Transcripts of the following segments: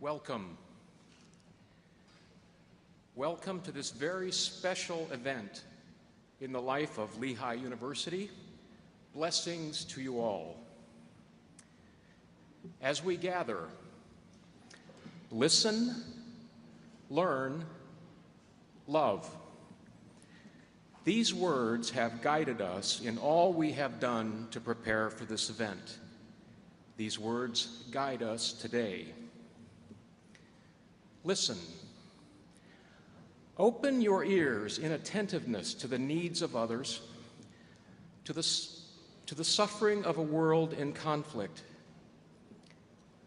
Welcome. Welcome to this very special event in the life of Lehigh University. Blessings to you all. As we gather, listen, learn, love. These words have guided us in all we have done to prepare for this event. These words guide us today. Listen. Open your ears in attentiveness to the needs of others, to the suffering of a world in conflict.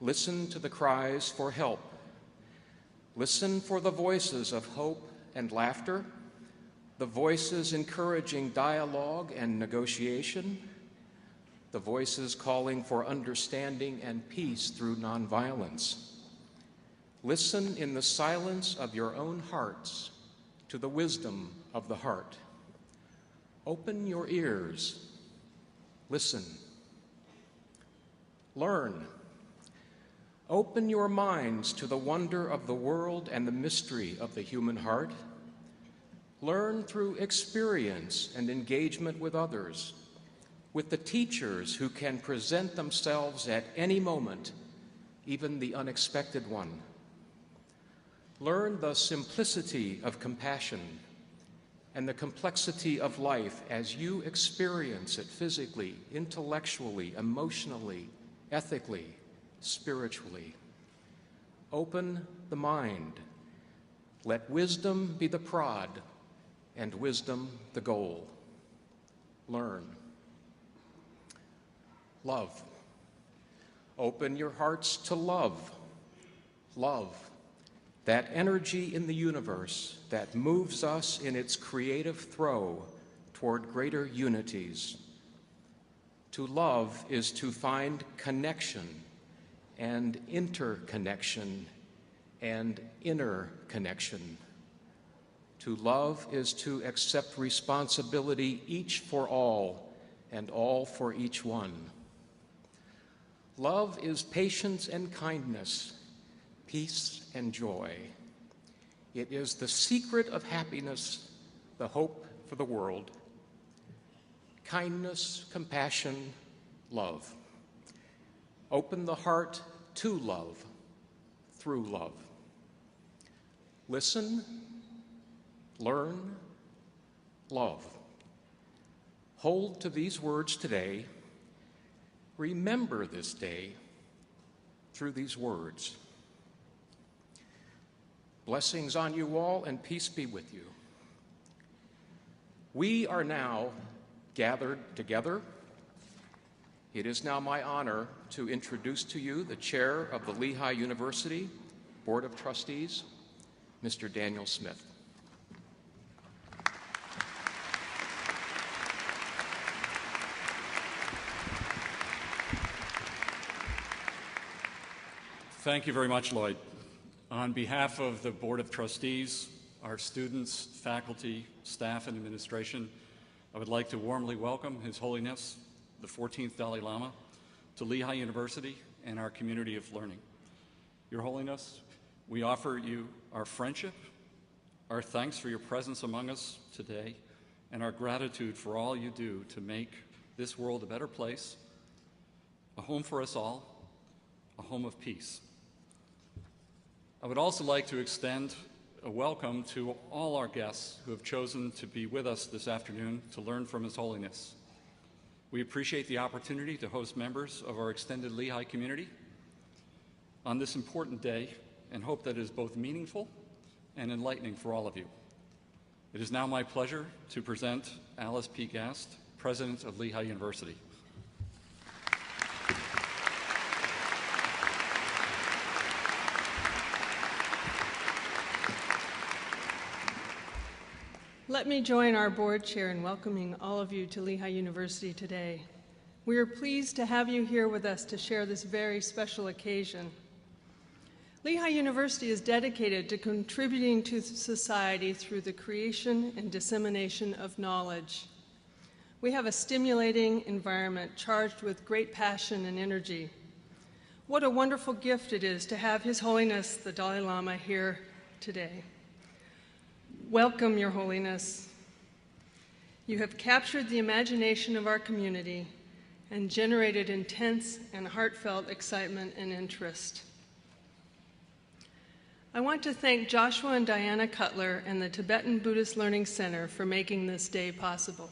Listen to the cries for help. Listen for the voices of hope and laughter, the voices encouraging dialogue and negotiation, the voices calling for understanding and peace through nonviolence. Listen in the silence of your own hearts to the wisdom of the heart. Open your ears. Listen. Learn. Open your minds to the wonder of the world and the mystery of the human heart. Learn through experience and engagement with others, with the teachers who can present themselves at any moment, even the unexpected one. Learn the simplicity of compassion and the complexity of life as you experience it physically, intellectually, emotionally, ethically, spiritually. Open the mind. Let wisdom be the prod and wisdom the goal. Learn. Love. Open your hearts to love. Love. That energy in the universe that moves us in its creative throw toward greater unities. To love is to find connection and interconnection and inner connection. To love is to accept responsibility, each for all and all for each one. Love is patience and kindness, peace and joy. It is the secret of happiness, the hope for the world. Kindness, compassion, love. Open the heart to love through love. Listen, learn, love. Hold to these words today. Remember this day through these words. Blessings on you all, and peace be with you. We are now gathered together. It is now my honor to introduce to you the chair of the Lehigh University Board of Trustees, Mr. Daniel Smith. Thank you very much, Lloyd. On behalf of the Board of Trustees, our students, faculty, staff, and administration, I would like to warmly welcome His Holiness, the 14th Dalai Lama, to Lehigh University and our community of learning. Your Holiness, we offer you our friendship, our thanks for your presence among us today, and our gratitude for all you do to make this world a better place, a home for us all, a home of peace. I would also like to extend a welcome to all our guests who have chosen to be with us this afternoon to learn from His Holiness. We appreciate the opportunity to host members of our extended Lehigh community on this important day and hope that it is both meaningful and enlightening for all of you. It is now my pleasure to present Alice P. Gast, President of Lehigh University. Let me join our board chair in welcoming all of you to Lehigh University today. We are pleased to have you here with us to share this very special occasion. Lehigh University is dedicated to contributing to society through the creation and dissemination of knowledge. We have a stimulating environment charged with great passion and energy. What a wonderful gift it is to have His Holiness the Dalai Lama here today. Welcome, Your Holiness. You have captured the imagination of our community and generated intense and heartfelt excitement and interest. I want to thank Joshua and Diana Cutler and the Tibetan Buddhist Learning Center for making this day possible.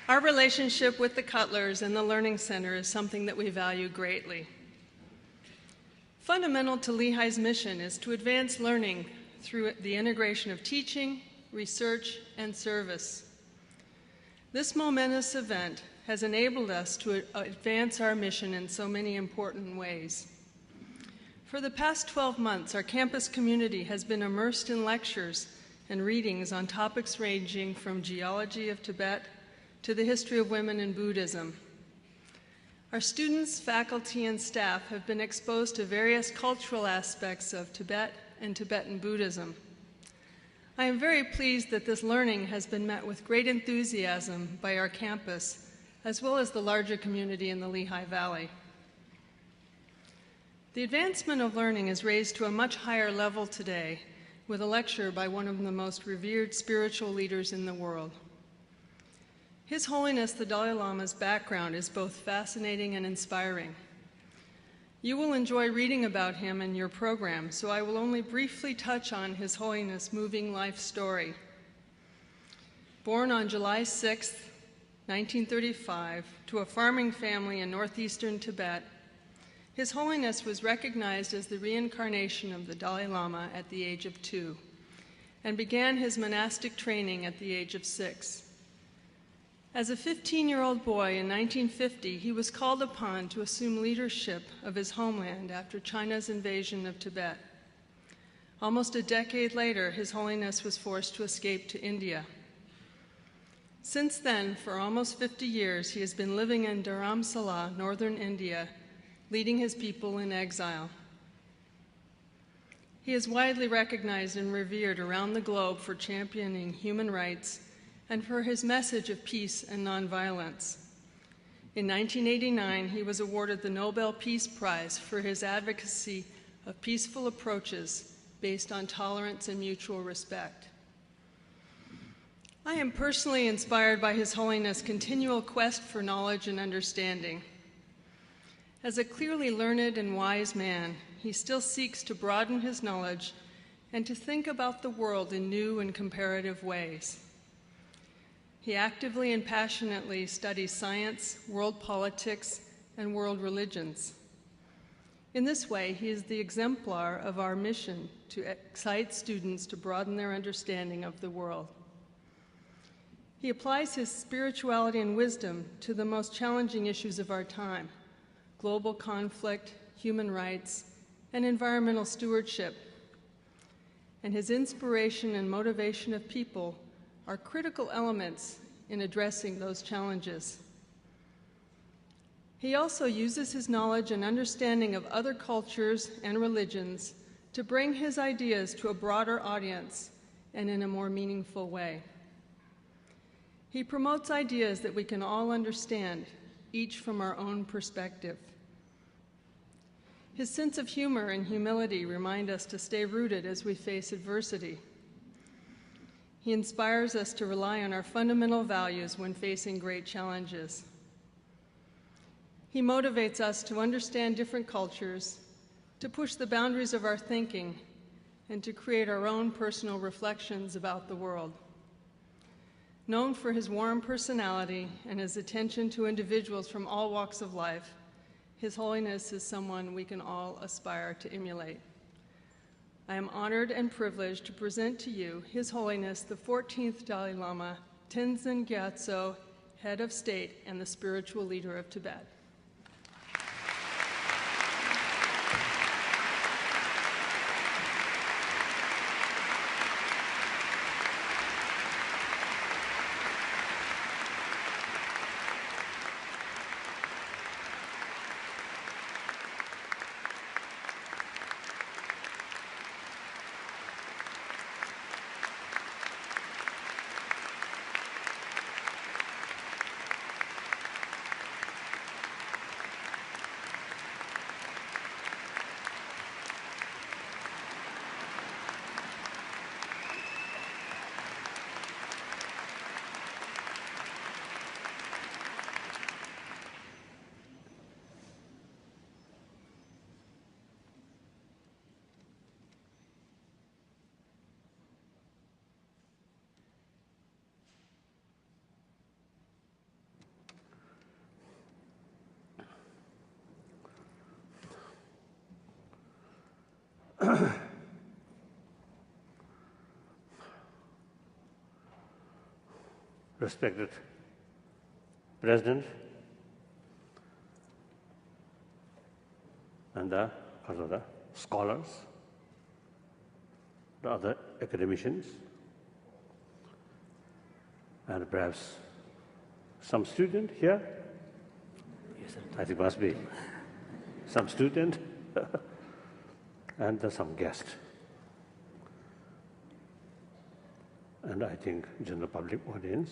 Our relationship with the Cutlers and the Learning Center is something that we value greatly. Fundamental to Lehigh's mission is to advance learning through the integration of teaching, research, and service. This momentous event has enabled us to advance our mission in so many important ways. For the past 12 months, our campus community has been immersed in lectures and readings on topics ranging from geology of Tibet to the history of women in Buddhism. Our students, faculty, and staff have been exposed to various cultural aspects of Tibet and Tibetan Buddhism. I am very pleased that this learning has been met with great enthusiasm by our campus, as well as the larger community in the Lehigh Valley. The advancement of learning is raised to a much higher level today with a lecture by one of the most revered spiritual leaders in the world. His Holiness the Dalai Lama's background is both fascinating and inspiring. You will enjoy reading about him in your program, so I will only briefly touch on His Holiness' moving life story. Born on July 6, 1935, to a farming family in northeastern Tibet, His Holiness was recognized as the reincarnation of the Dalai Lama at the age of 2 and began his monastic training at the age of 6. As a 15-year-old boy in 1950, he was called upon to assume leadership of his homeland after China's invasion of Tibet. Almost a decade later, His Holiness was forced to escape to India. Since then, for almost 50 years, he has been living in Dharamsala, northern India, leading his people in exile. He is widely recognized and revered around the globe for championing human rights and for his message of peace and nonviolence. In 1989, he was awarded the Nobel Peace Prize for his advocacy of peaceful approaches based on tolerance and mutual respect. I am personally inspired by His Holiness' continual quest for knowledge and understanding. As a clearly learned and wise man, he still seeks to broaden his knowledge and to think about the world in new and comparative ways. He actively and passionately studies science, world politics, and world religions. In this way, he is the exemplar of our mission to excite students to broaden their understanding of the world. He applies his spirituality and wisdom to the most challenging issues of our time: global conflict, human rights, and environmental stewardship. And his inspiration and motivation of people are critical elements in addressing those challenges. He also uses his knowledge and understanding of other cultures and religions to bring his ideas to a broader audience and in a more meaningful way. He promotes ideas that we can all understand, each from our own perspective. His sense of humor and humility remind us to stay rooted as we face adversity. He inspires us to rely on our fundamental values when facing great challenges. He motivates us to understand different cultures, to push the boundaries of our thinking, and to create our own personal reflections about the world. Known for his warm personality and his attention to individuals from all walks of life, His Holiness is someone we can all aspire to emulate. I am honored and privileged to present to you His Holiness the 14th Dalai Lama, Tenzin Gyatso, Head of State and the spiritual leader of Tibet. respected President, and the other scholars, the other academicians, and perhaps some student here. Yes, I think must be some student, and some guest. And I think general public audience.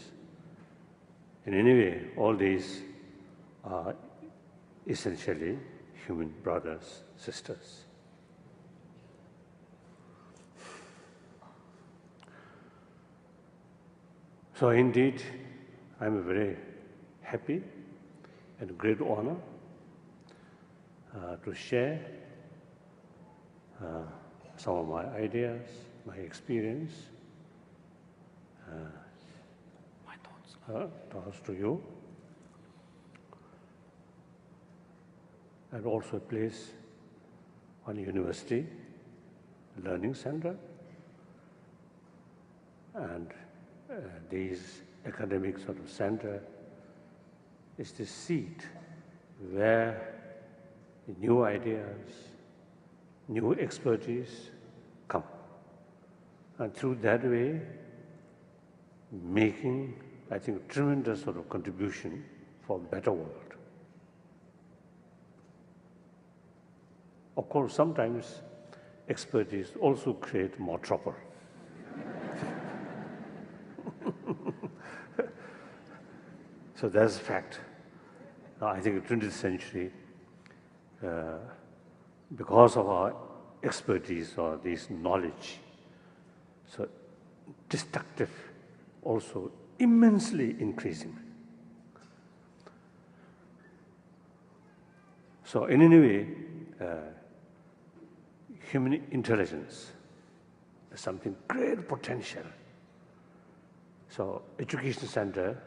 In any way, all these are essentially human brothers, sisters. So indeed, I'm very happy and great honor to share some of my ideas, my experience, my thoughts to you, and also a place on university, learning center, and these academic sort of center is the seat where new ideas, new expertise come. And through that way, making, I think, a tremendous sort of contribution for a better world. Of course, sometimes expertise also create more trouble. So that's a fact. I think the 20th century, because of our expertise or this knowledge, so destructive also immensely increasing. So in any way, human intelligence is something great potential. So education center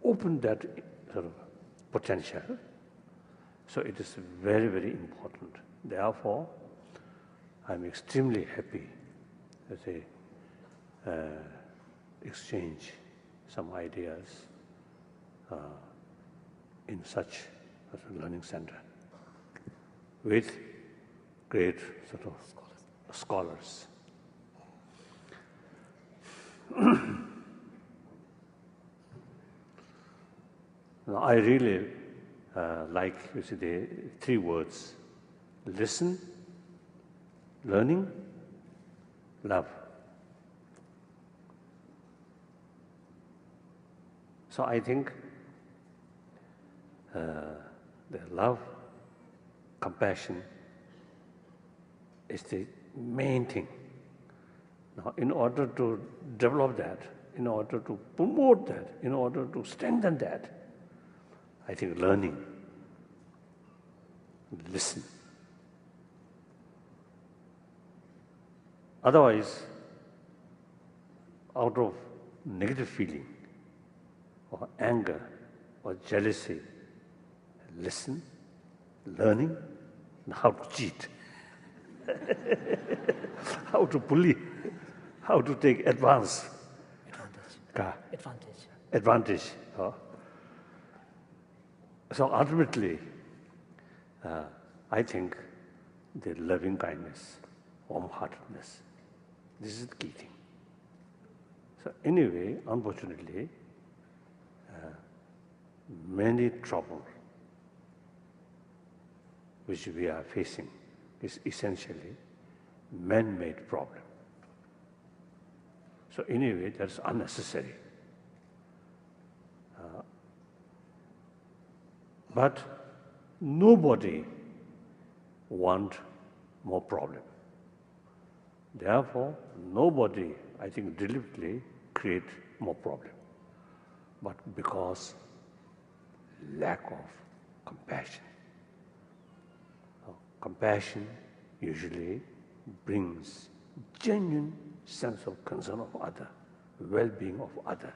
opened that sort of potential. So it is very, very important. Therefore, I'm extremely happy that they exchange some ideas in such a learning center with great sort of scholars. Now, I really like, you see, the three words: listen, learning, love. So I think the love, compassion is the main thing. Now, in order to develop that, in order to promote that, in order to strengthen that, I think learning, listen. Otherwise, out of negative feeling or anger or jealousy, listen, learning, and how to cheat, how to bully, how to take advantage. So ultimately, I think the loving kindness, warm-heartedness, this is the key thing. So anyway, unfortunately, many trouble which we are facing is essentially man-made problem. So anyway, that's unnecessary. But nobody wants more problem. Therefore, nobody, I think, deliberately create more problem. But because lack of compassion. Compassion usually brings genuine sense of concern of other, well-being of other.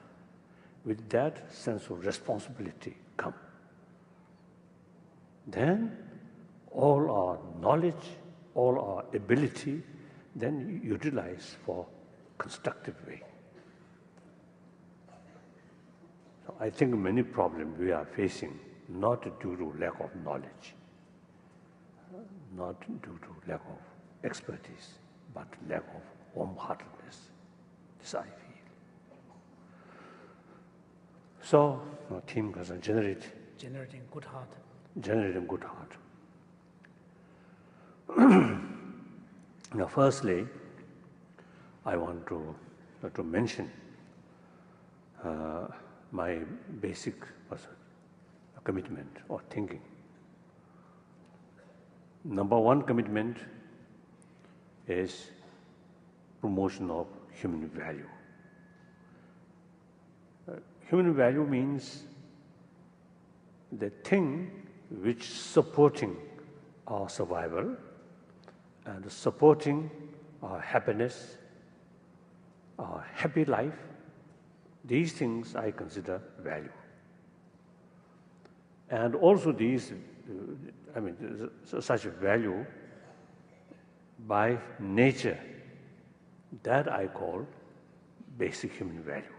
With that sense of responsibility come. Then all our knowledge, all our ability, then utilize for constructive way. I think many problems we are facing not due to lack of knowledge, not due to lack of expertise, but lack of warm-heartedness. This I feel. So, our team has generating good heart. Generating good heart. Now, firstly, I want to mention my basic commitment or thinking. Number one commitment is promotion of human value. Human value means the thing which supporting our survival and supporting our happiness, our happy life. These things I consider value. And also these, such a value by nature, that I call basic human value.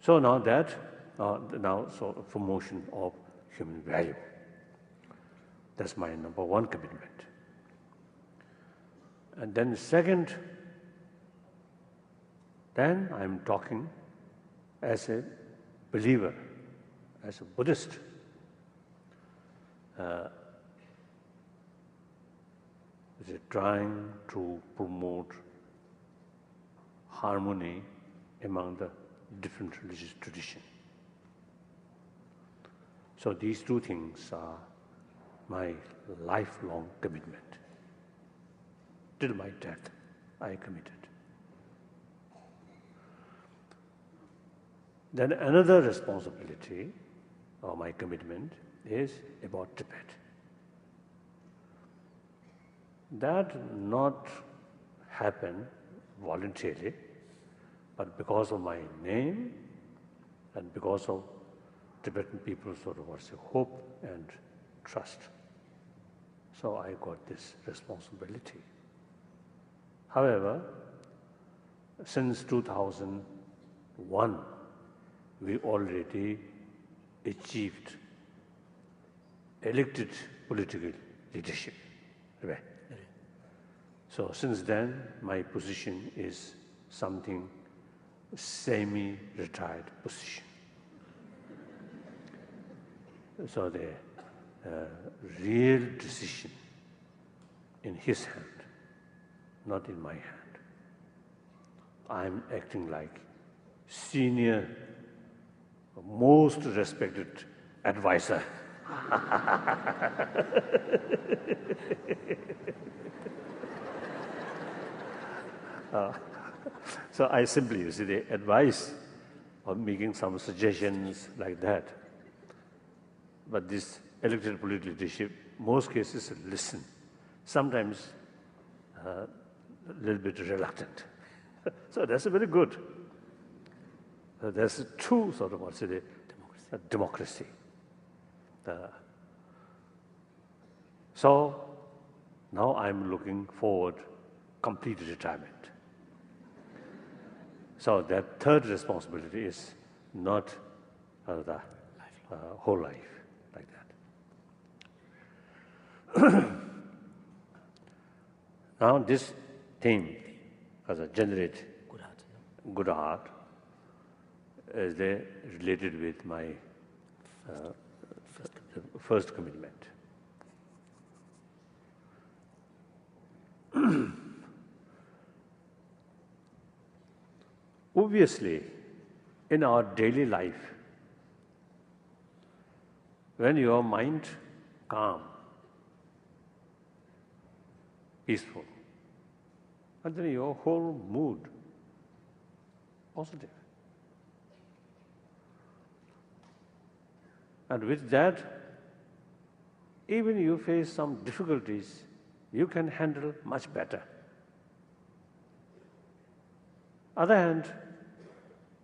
So now so promotion of human value. That's my number one commitment. And then second, then I'm talking as a believer, as a Buddhist. Is trying to promote harmony among the different religious traditions. So these two things are my lifelong commitment. Till my death, I committed. Then another responsibility or my commitment is about Tibet. That not happen voluntarily, but because of my name and because of Tibetan people's hope and trust. So I got this responsibility. However, since 2001, we already achieved elected political leadership. Right? So since then, my position is something semi-retired position. So the real decision in his hand, not in my hand. I'm acting like senior, most respected advisor. So I simply, the advice or making some suggestions like that. But this elected political leadership, most cases listen. Sometimes a little bit reluctant. So that's very good. There's a true democracy. So now I'm looking forward complete retirement. So that third responsibility is not the whole life like that. Now this theme as a generate good heart is related with my first commitment. Obviously, in our daily life, when your mind calm, peaceful, and then your whole mood positive. And with that, even you face some difficulties, you can handle much better. Other hand,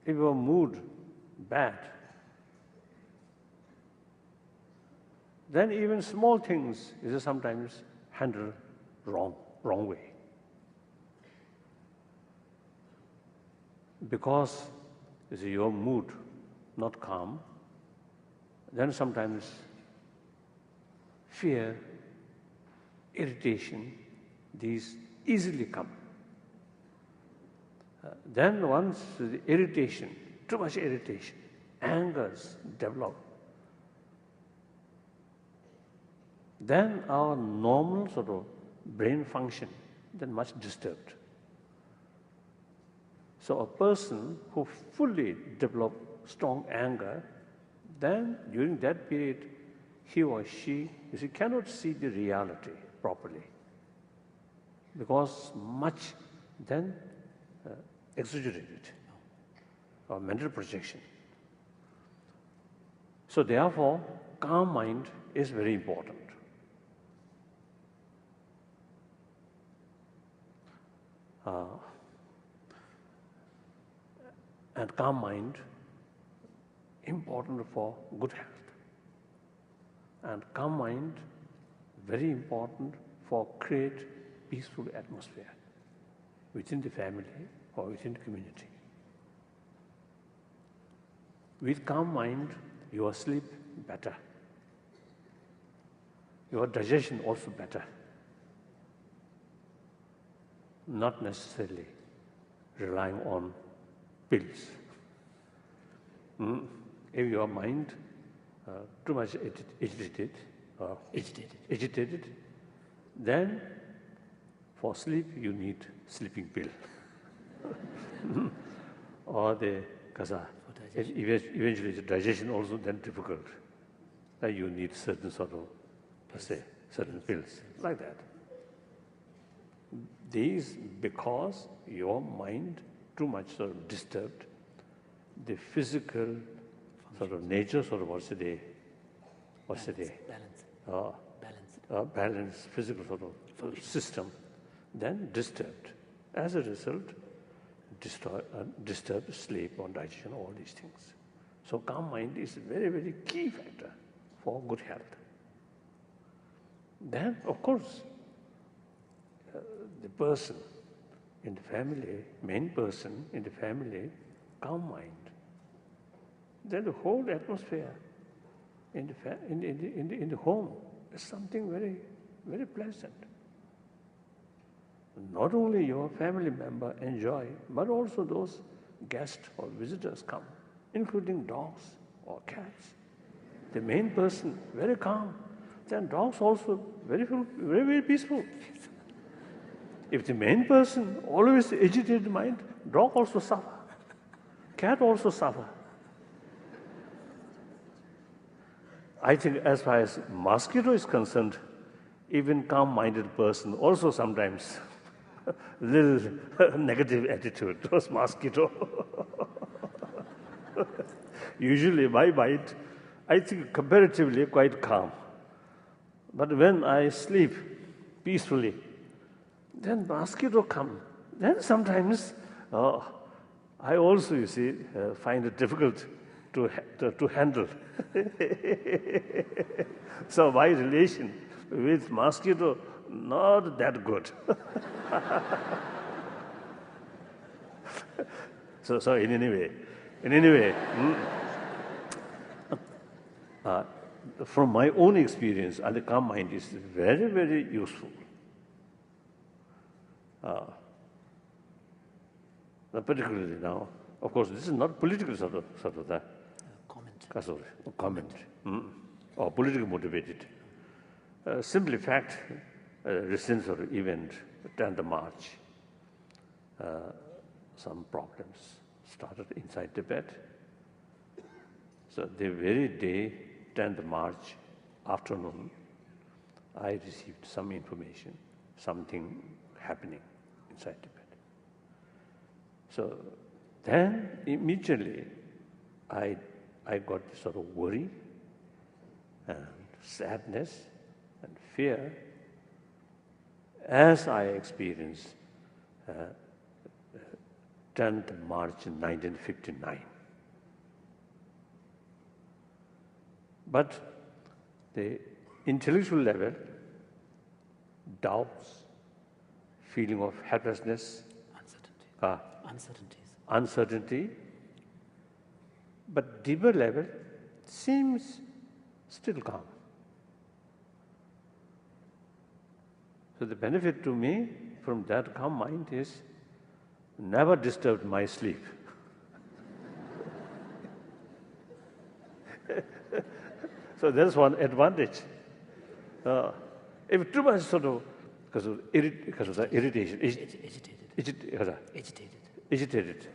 if your mood bad, then even small things is sometimes handled wrong way. because is your mood not calm, then sometimes fear, irritation, these easily come. Then once the irritation, too much irritation, angers develop, then our normal sort of brain function then much disturbed. So a person who fully develops strong anger, then during that period, he or she, you see, cannot see the reality properly, because much then exaggerated or mental projection. So therefore, calm mind is very important. And calm mind, important for good health. And calm mind, very important for create peaceful atmosphere within the family or within the community. With calm mind, your sleep better. Your digestion also better. Not necessarily relying on pills. If your mind too much agitated, then for sleep you need sleeping pill. Or the kasa. Eventually the digestion also then difficult. Then you need certain sort of, let's say, certain pills, like that. These, because your mind too much sort of disturbed, the physical sort of nature, sort of balance, physical sort of system, then disturbed. As a result, disturbed sleep or digestion, all these things. So calm mind is a very, very key factor for good health. Then, of course, the person in the family, main person in the family, calm mind. Then the whole atmosphere in the home is something very, very pleasant. Not only your family member enjoy, but also those guests or visitors come, including dogs or cats. The main person very calm. Then dogs also very, very, very peaceful. If the main person always agitated mind, dog also suffer. Cat also suffer. I think as far as mosquito is concerned, even calm-minded person also sometimes little negative attitude towards mosquito. Usually my mind, I think comparatively quite calm. But when I sleep peacefully, then mosquito come. Then sometimes I also, you see, find it difficult to handle. So my relation with mosquito not that good. So in any way, from my own experience, and the calm mind is very, very useful. Particularly now, of course, this is not political sort of that comment or politically motivated. Simply fact, recent sort of event, 10th March, some problems started inside Tibet. So the very day, 10th March afternoon, I received some information, something happening inside Tibet. So then immediately I got this sort of worry and sadness and fear as I experienced 10th March 1959. But the intellectual level, doubts, feeling of helplessness, uncertainty, but deeper level seems still calm. So the benefit to me from that calm mind is never disturbed my sleep. So that's one advantage. If too much sort of because of the irritation, agitated,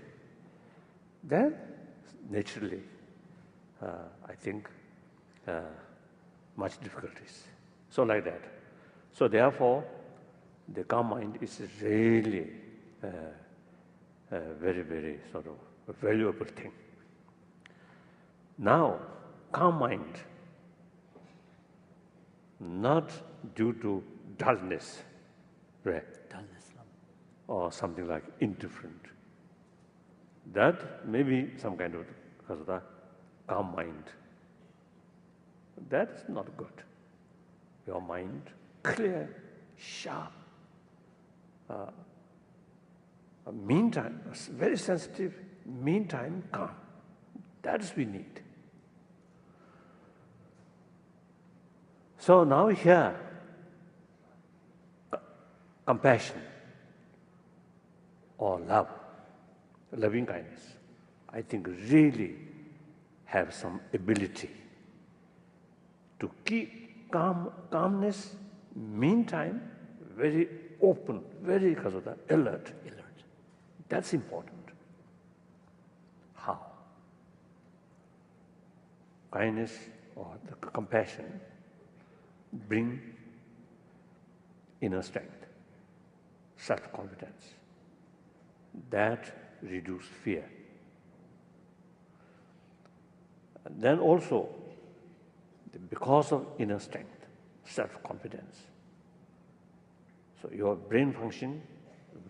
then naturally, I think much difficulties. So like that. So therefore, the calm mind is really a very, very sort of a valuable thing. Now, calm mind, not due to dullness, right? Or something like indifferent. That may be some kind of because of the calm mind. That is not good. Your mind clear, sharp. Meantime, very sensitive, meantime calm. That is we need. So now here, compassion or love, loving kindness, I think really have some ability to keep calmness, meantime very open, very because of that, alert. That's important. How? Kindness or the compassion bring inner strength, self-confidence. That reduce fear. And then also, because of inner strength, self-confidence, so your brain function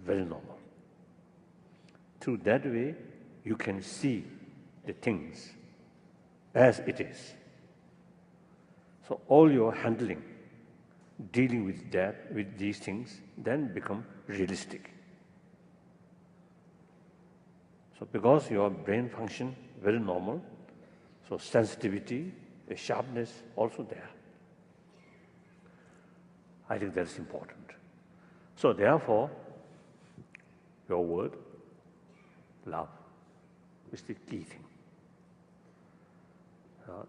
very normal. Through that way, you can see the things as it is. So all your handling, dealing with that, with these things, then become realistic. So because your brain function very normal, so sensitivity, a sharpness also there. I think that's important. So therefore, your word, love, is the key thing.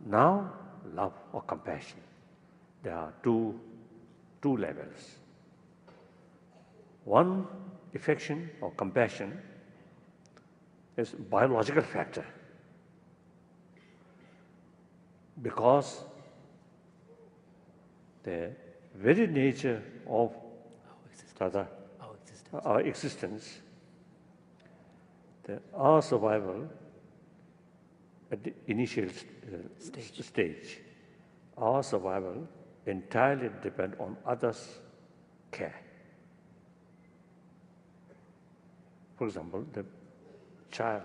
Now, love or compassion. There are two levels. One, affection or compassion, is biological factor. Because the very nature of our existence, our survival at the initial stage, our survival entirely depends on others' care. For example, the child,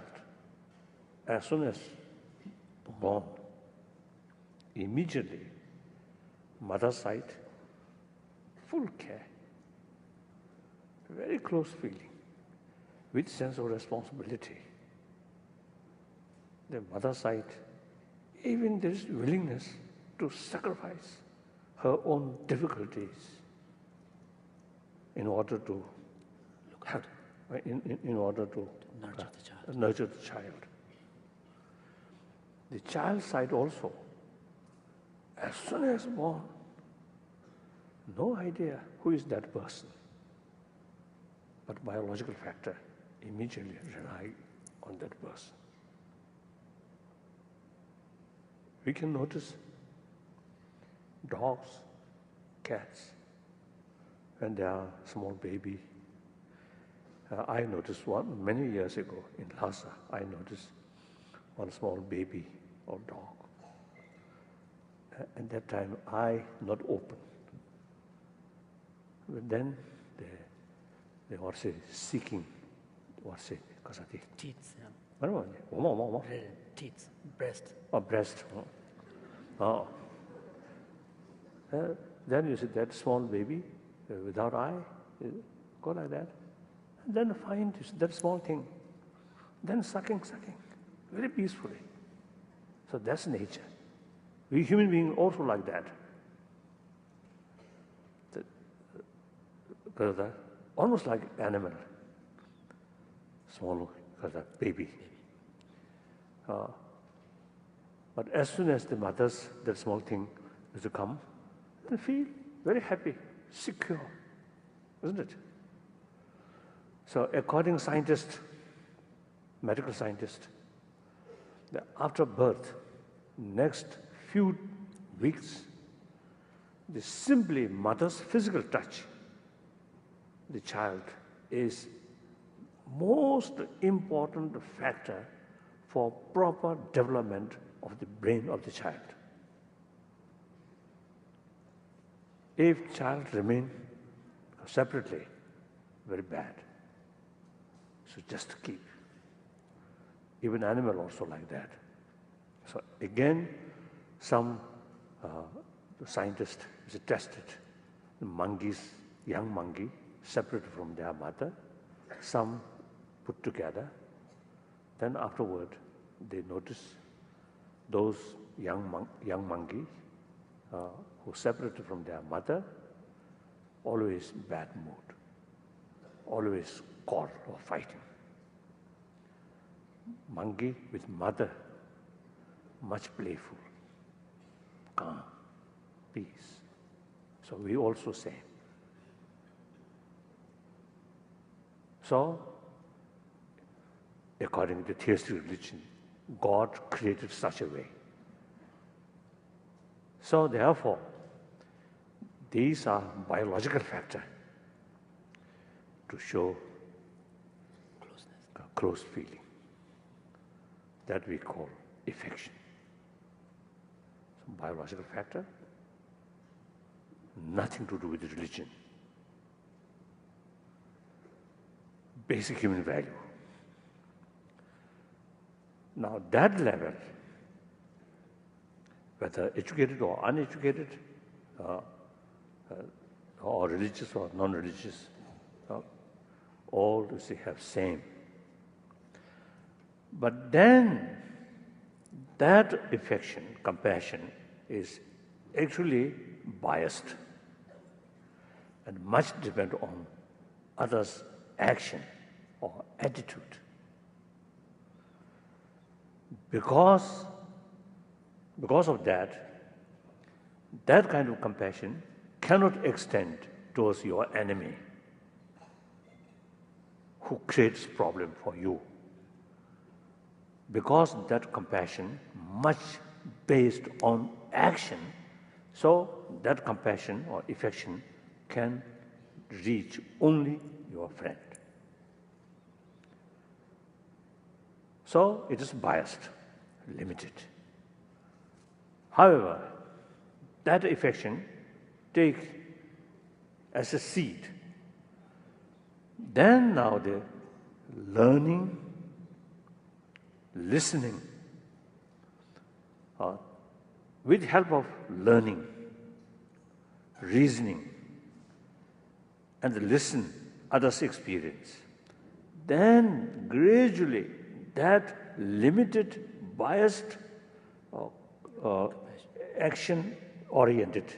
as soon as born, immediately, mother's side, full care, very close feeling, with sense of responsibility. The mother's side, even there is willingness to sacrifice her own difficulties in order to help, in order to nurture the child. The child's side also, as soon as born, no idea who is that person. But biological factor immediately rely on that person. We can notice dogs, cats, when they are small baby. I noticed one many years ago in Lhasa. I noticed one small baby or dog. At that time, eye not open. But then they were seeking, Teeth, yeah. teeth, breast. Or breast. Oh. Then you see that small baby without eye, go like that. And then find that small thing. then sucking, very peacefully. So that's nature. We human beings also like that. Almost like animal, small, baby. But as soon as the mothers, that small thing is to come, they feel very happy, secure, isn't it? So according to scientists, medical scientists, that after birth, next few weeks, the simply mother's physical touch, the child is most important factor for proper development of the brain of the child. If child remain separately, very bad. So just keep. Even animal also like that. So again, some scientists tested the monkeys, young monkey, separated from their mother, some put together. Then afterward, they noticed those young monkeys who separated from their mother, always bad mood, always quarrel or fighting. Monkey with mother, much playful, calm, peace. So we also say. So, according to theistic religion, God created such a way. So therefore, these are biological factors to show a close feeling that we call affection. So biological factor, nothing to do with religion. Basic human value. Now that level, whether educated or uneducated, or religious or non-religious, all you see have same. But then that affection, compassion, is actually biased and much depend on others' action or attitude. Because of that kind of compassion cannot extend towards your enemy who creates problem for you. Because that compassion much based on action, so that compassion or affection can reach only your friend. So it is biased, limited. However, that affection take as a seed. Then now the learning, listening, with help of learning, reasoning, and listen others' experience, then gradually that limited, biased, action-oriented,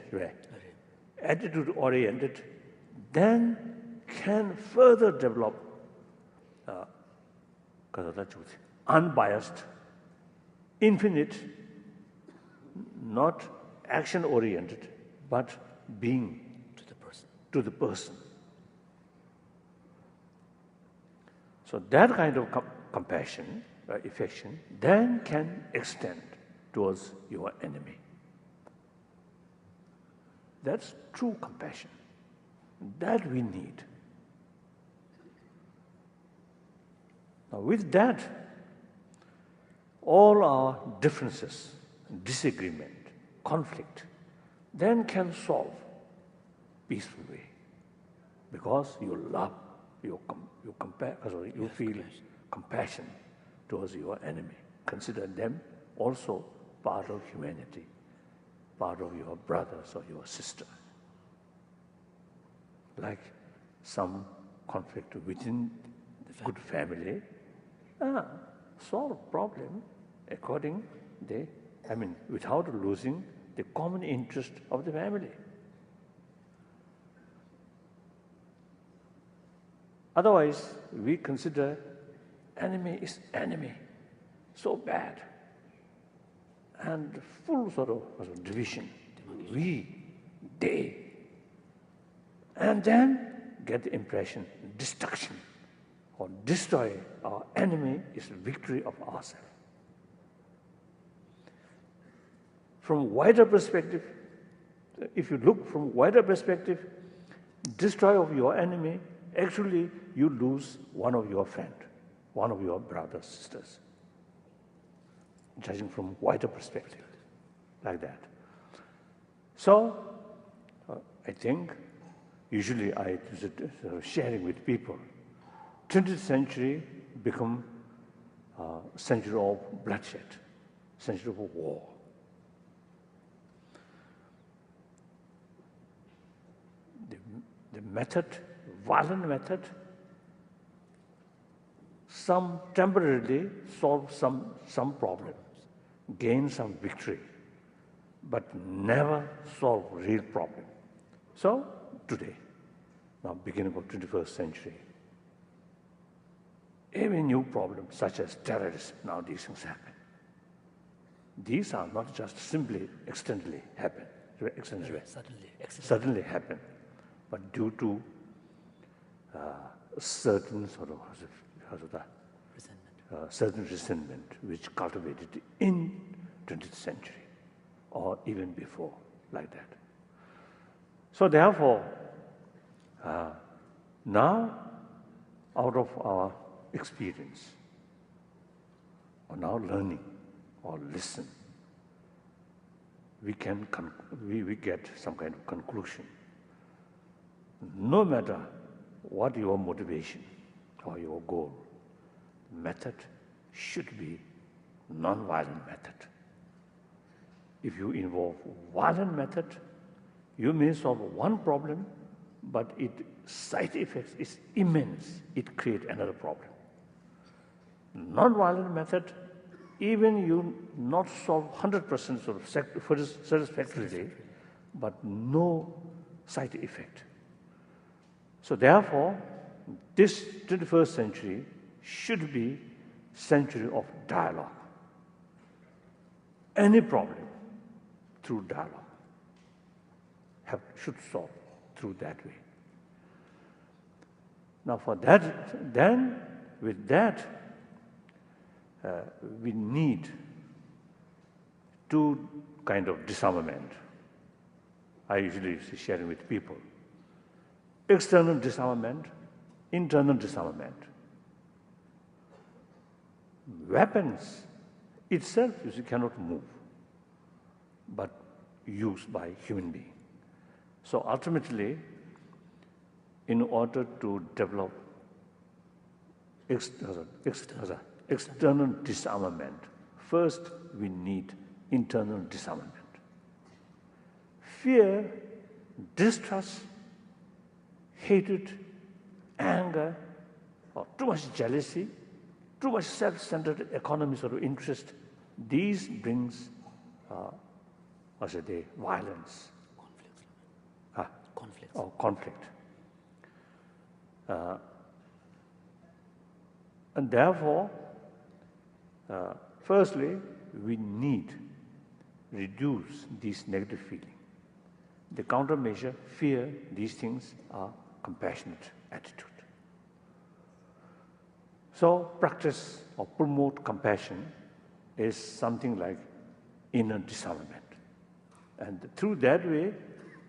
attitude-oriented, then can further develop unbiased, infinite, not action-oriented, but being to the person. So that kind of compassion, affection, then can extend towards your enemy. That's true compassion. That we need. Now with that, all our differences, disagreement, conflict, then can solve peacefully. Because you love, you feel compassion towards your enemy. Consider them also part of humanity, part of your brothers or your sister. Like some conflict within the good family, solve problem according without losing the common interest of the family. Otherwise, we consider enemy is enemy, so bad, and full sort of division, we, they, and then get the impression destruction or destroy our enemy is victory of ourselves. From wider perspective, if you look from wider perspective, destroy of your enemy, actually you lose one of your friend, one of your brothers, sisters. Judging from wider perspective, like that. So, I think, usually I sharing with people, 20th century become a century of bloodshed, century of war. The method, violent method, some temporarily solve some problems, gain some victory, but never solve real problem. So today, now beginning of 21st century, every new problem such as terrorism, now these things happen. These are not just simply accidentally happen, suddenly happen, but due to certain sort of certain resentment which cultivated in 20th century or even before, like that. So therefore, now out of our experience, or now learning or listen, we get some kind of conclusion. No matter what your motivation or your goal, method should be non-violent method. If you involve violent method, you may solve one problem, but its side effects is immense. It creates another problem. Non-violent method, even you not solve 100% sort of satisfactorily, but no side effect. So therefore, this 21st century should be century of dialogue. Any problem through dialogue should solve through that way. Now for that, then with that, we need two kind of disarmament. I usually sharing with people. External disarmament, internal disarmament. Weapons itself you cannot move, but used by human being. So ultimately, in order to develop external disarmament, first we need internal disarmament. Fear, distrust, hatred, anger, or too much jealousy, too much self-centered economies or interest, these brings violence. Conflict. And therefore, firstly, we need reduce these negative feelings. The countermeasure, fear, these things are compassionate attitude. So practice or promote compassion is something like inner disarmament. And through that way,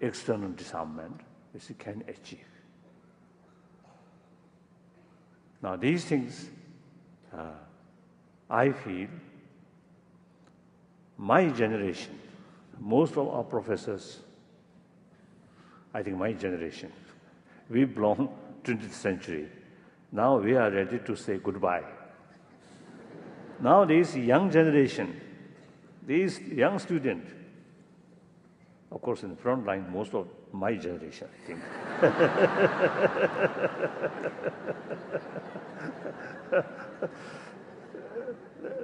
external disarmament which you can achieve. Now these things, I feel, my generation, most of our professors, I think my generation, we belong 20th century. Now we are ready to say goodbye. Now this young generation, these young students, of course in the front line, most of my generation, I think.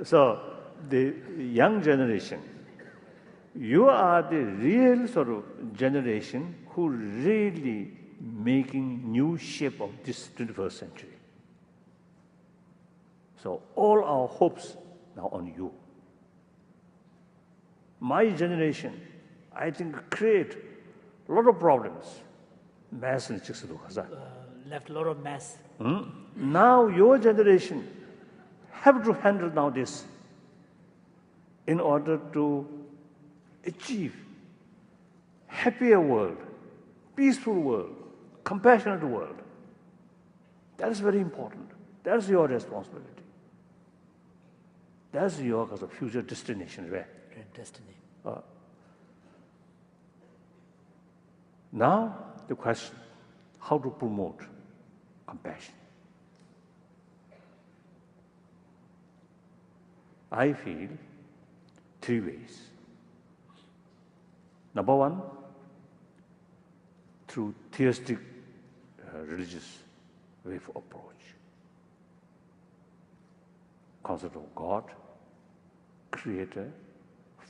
So the young generation, you are the real sort of generation who really making new shape of this 21st century. So all our hopes now on you. My generation, I think, create a lot of problems. Mass and Left a lot of mess. Now your generation have to handle now this in order to achieve happier world, peaceful world, compassionate world. That is very important. That's your responsibility. That's your future destination. Right? Destiny. Now the question, how to promote compassion? I feel three ways. Number one, through theistic religious way of approach. Concept of God, Creator,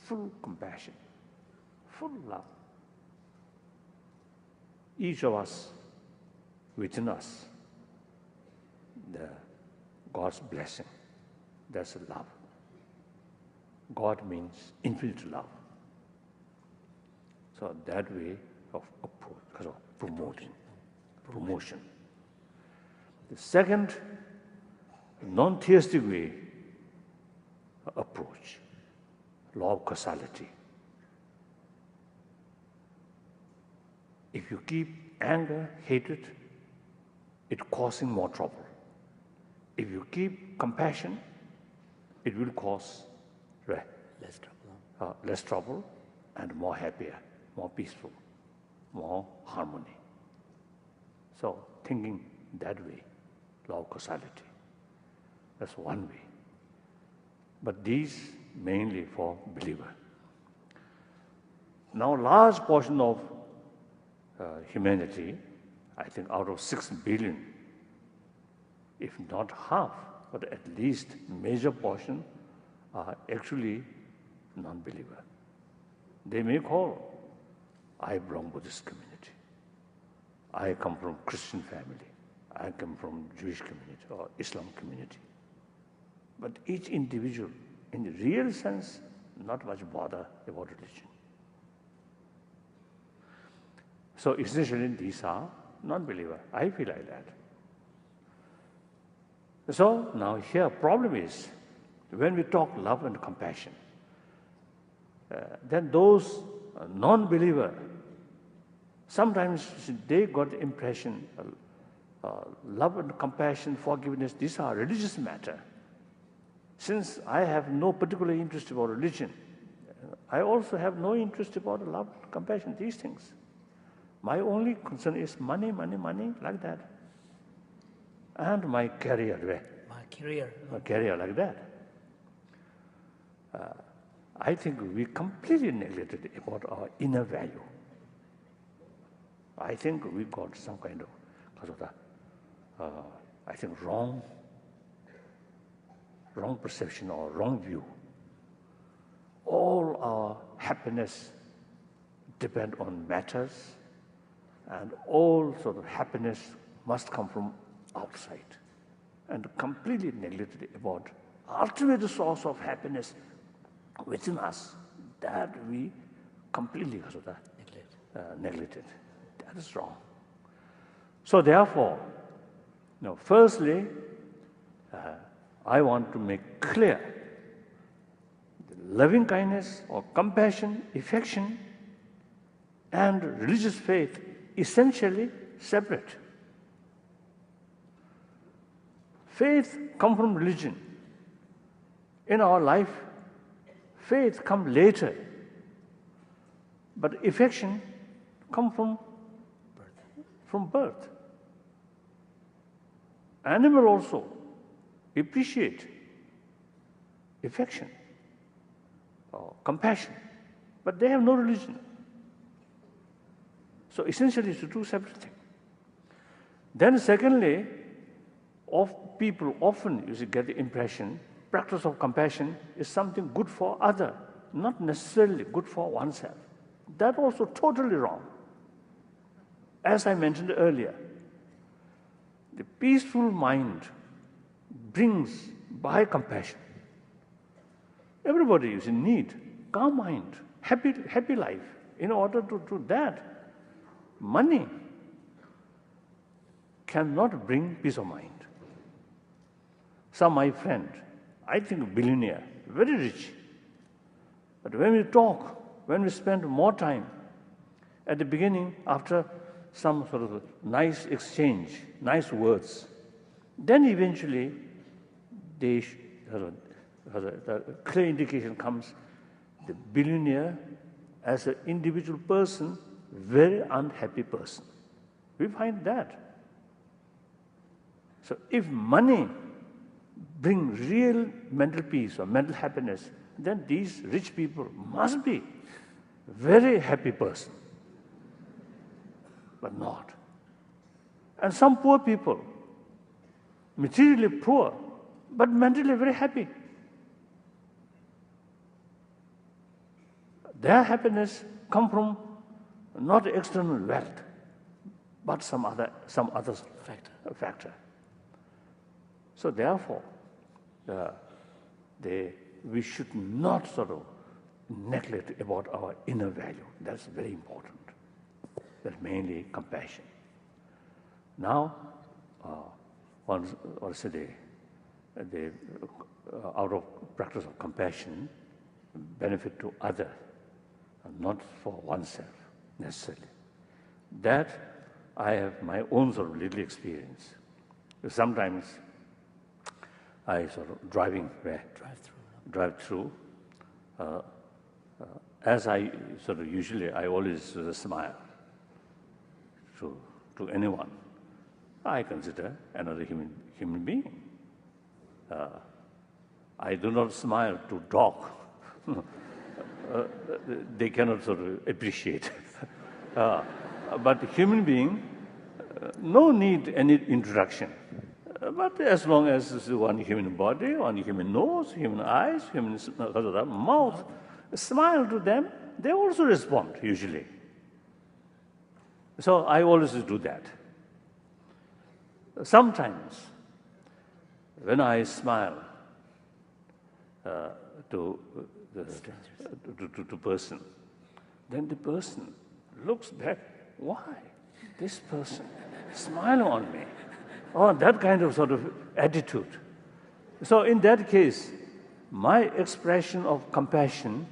full compassion, full love. Each of us, within us, the God's blessing, that's love. God means infinite love. So that way of approach, of promotion. The second, non-theistic way approach, law of causality. If you keep anger, hatred, it's causing more trouble. If you keep compassion, it will cause less trouble and more happier, more peaceful, more harmony. So thinking that way, law of causality, that's one way. But these mainly for believer. Now large portion of humanity, I think out of 6 billion, if not half, but at least major portion are actually non-believer. They may call, I belong to Buddhist community. I come from Christian family. I come from Jewish community or Islam community. But each individual, in the real sense, not much bother about religion. So essentially, these are non-believer. I feel like that. So now here, problem is, when we talk love and compassion, then those non-believer, sometimes they got the impression love and compassion, forgiveness, these are religious matter. Since I have no particular interest about religion, I also have no interest about love, compassion, these things. My only concern is money, money, money, like that. And my career. My career, like that. I think we completely neglected about our inner value. I think we got some kind of, I think wrong perception or wrong view. All our happiness depend on matters, and all sort of happiness must come from outside, and completely neglected about ultimate source of happiness within us, that we completely neglected. That is wrong. So therefore, firstly, I want to make clear the loving kindness or compassion, affection, and religious faith essentially separate. Faith comes from religion. In our life, faith comes later, but affection comes from birth. Animal also appreciate affection or compassion, but they have no religion. So essentially, it's two separate things. Then secondly, of people often get the impression practice of compassion is something good for other, not necessarily good for oneself. That's also totally wrong. As I mentioned earlier, the peaceful mind brings by compassion. Everybody is in need, calm mind, happy life. In order to do that, money cannot bring peace of mind. Some my friend, I think billionaire, very rich. But when we talk, when we spend more time, at the beginning, after some sort of nice exchange, nice words, then eventually the clear indication comes, the billionaire as an individual person, very unhappy person. We find that. So if money brings real mental peace or mental happiness, then these rich people must be very happy person. But not. And some poor people, materially poor, but mentally very happy. Their happiness comes from not external wealth, but some other factor. So therefore, we should not sort of neglect about our inner value. That's very important. That's mainly compassion. Now, out of practice of compassion, benefit to others, not for oneself necessarily. That I have my own sort of little experience. Sometimes I sort of drive through. As I sort of usually, I always sort of smile to anyone I consider another human being. I do not smile to dog. They cannot sort of appreciate. But human being, no need any introduction. But as long as it's one human body, one human nose, human eyes, human mouth, smile to them, they also respond usually. So I always do that. Sometimes when I smile to person, then the person looks back, why? This person smiling on me. Oh, that kind of sort of attitude. So in that case, my expression of compassion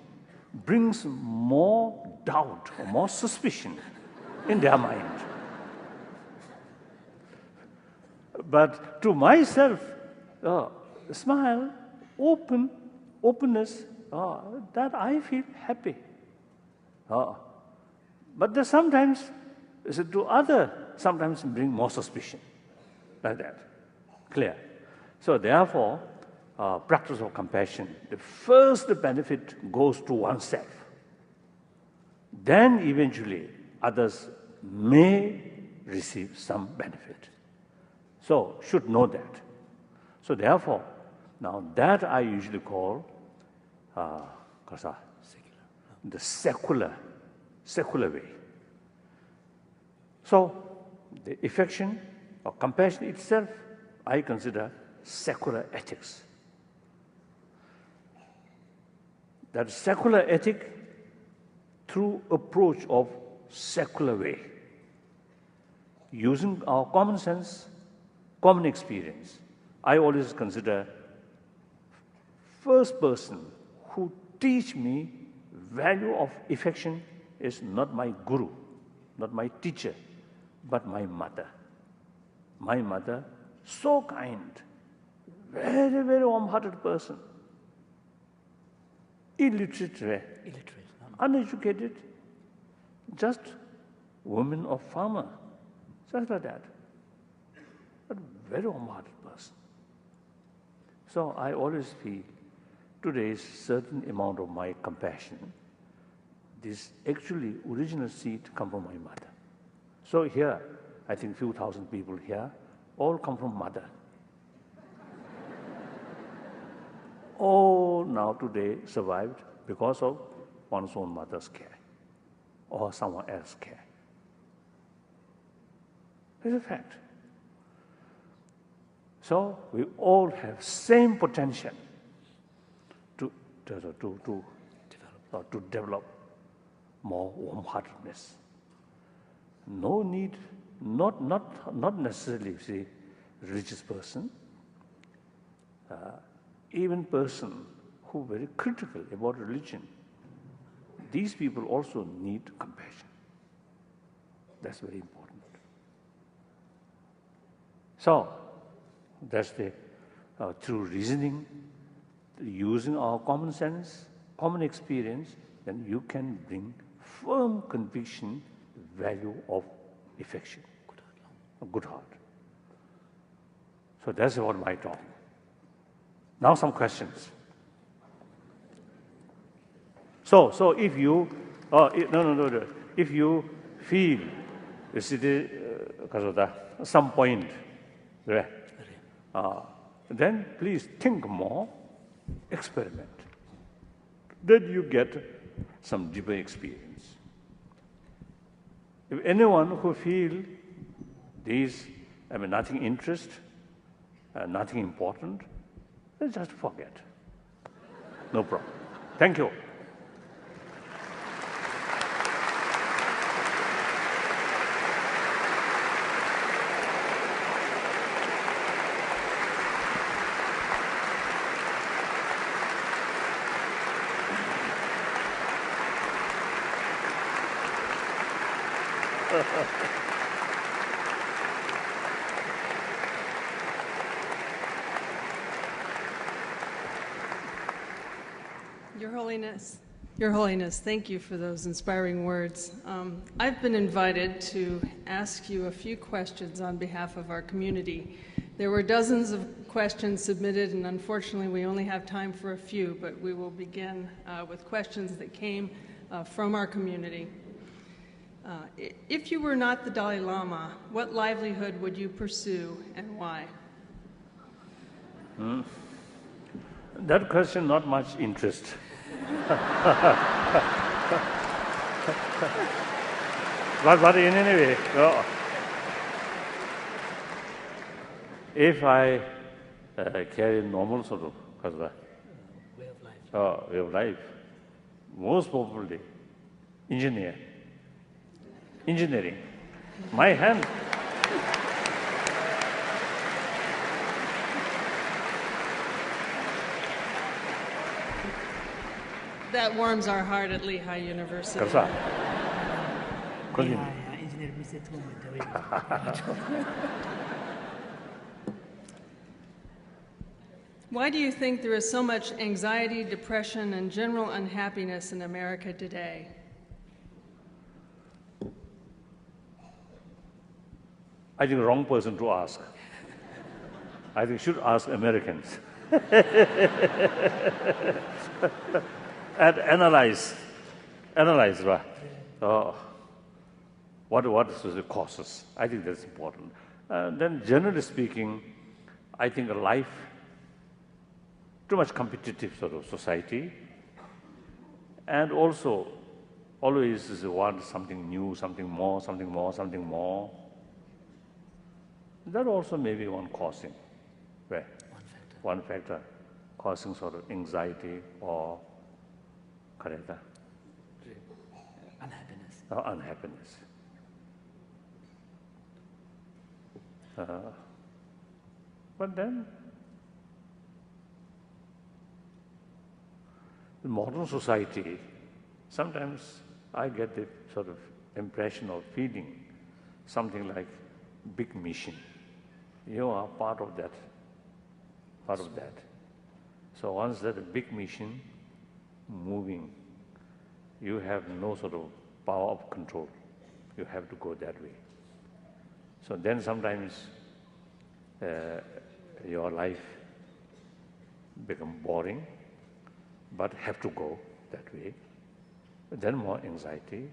brings more doubt or more suspicion in their mind. But to myself, smile, openness, that I feel happy. But there's sometimes, to other, sometimes bring more suspicion. Like that. Clear? So therefore, practice of compassion, the first benefit goes to oneself. Then eventually, others may receive some benefit. So, should know that. So therefore, now that I usually call the secular way. So, the affection or compassion itself, I consider secular ethics. That secular ethic through approach of secular way, using our common sense, common experience. I always consider first person who teach me value of affection is not my guru, not my teacher, but my mother. My mother, so kind, very, very warm-hearted person. Illiterate, uneducated, just woman of farmer, just like that. But very warm-hearted person. So I always feel today's certain amount of my compassion, this actually original seed come from my mother. So here, I think few thousand people here, all come from mother. all now today survived because of one's own mother's care or someone else's care. It's a fact. So we all have same potential to develop more warm-heartedness. No need, not necessarily, see, religious person, even person who very critical about religion. These people also need compassion. That's very important. So that's the through reasoning, using our common sense, common experience, then you can bring firm conviction, value of affection, a good heart. So that's about my talk. Now some questions. So if you, if you feel, some point, then please think more, experiment. Then you get some deeper experience. If anyone who feel these, nothing interest, nothing important, then just forget. No problem. Thank you. Your Holiness, thank you for those inspiring words. I've been invited to ask you a few questions on behalf of our community. There were dozens of questions submitted, and unfortunately we only have time for a few, but we will begin with questions that came from our community. If you were not the Dalai Lama, what livelihood would you pursue and why? That question, not much interest. but in any way, if I carry normal sort of way of life, most probably engineering. My hand. That warms our heart at Lehigh University. Why do you think there is so much anxiety, depression, and general unhappiness in America today? I think wrong person to ask. I think should ask Americans. And analyze, right? What is the causes? I think that's important. Then generally speaking, I think a life, too much competitive sort of society, and also always is want something new, something more. That also may be one causing, right? One factor causing sort of anxiety or unhappiness. But then, in modern society, sometimes I get the sort of impression or feeling, something like big mission. You are part of that. So once that a big mission, moving, you have no sort of power of control. You have to go that way. So then sometimes your life become boring, but have to go that way. Then more anxiety,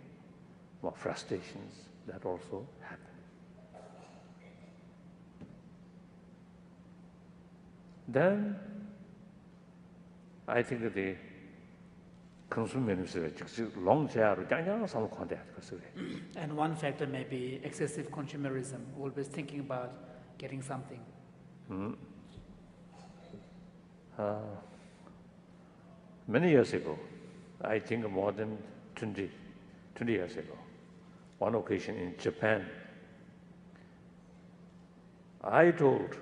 more frustrations, that also happen. Then I think the consumer is long chair, And one factor may be excessive consumerism, always thinking about getting something. Many years ago, I think more than 20 years ago, one occasion in Japan, I told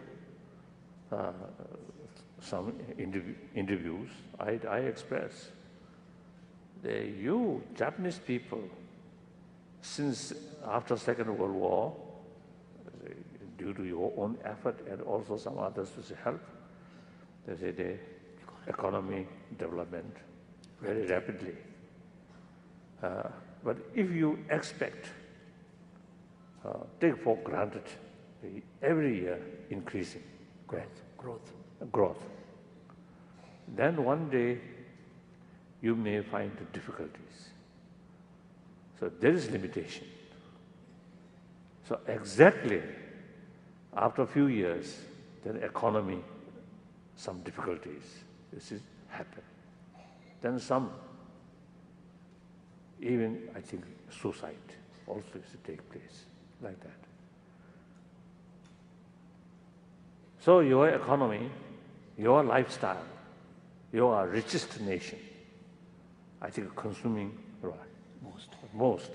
some interviews, I expressed that you Japanese people, since after Second World War, due to your own effort and also some others to help, they say the economy development very rapidly. But if you expect, take for granted, every year increasing growth, then one day you may find difficulties. So there is limitation. So exactly after a few years, then economy, some difficulties, this is happen. Then some, even I think suicide also is to take place like that. So your economy, your lifestyle, you are richest nation, I think consuming most.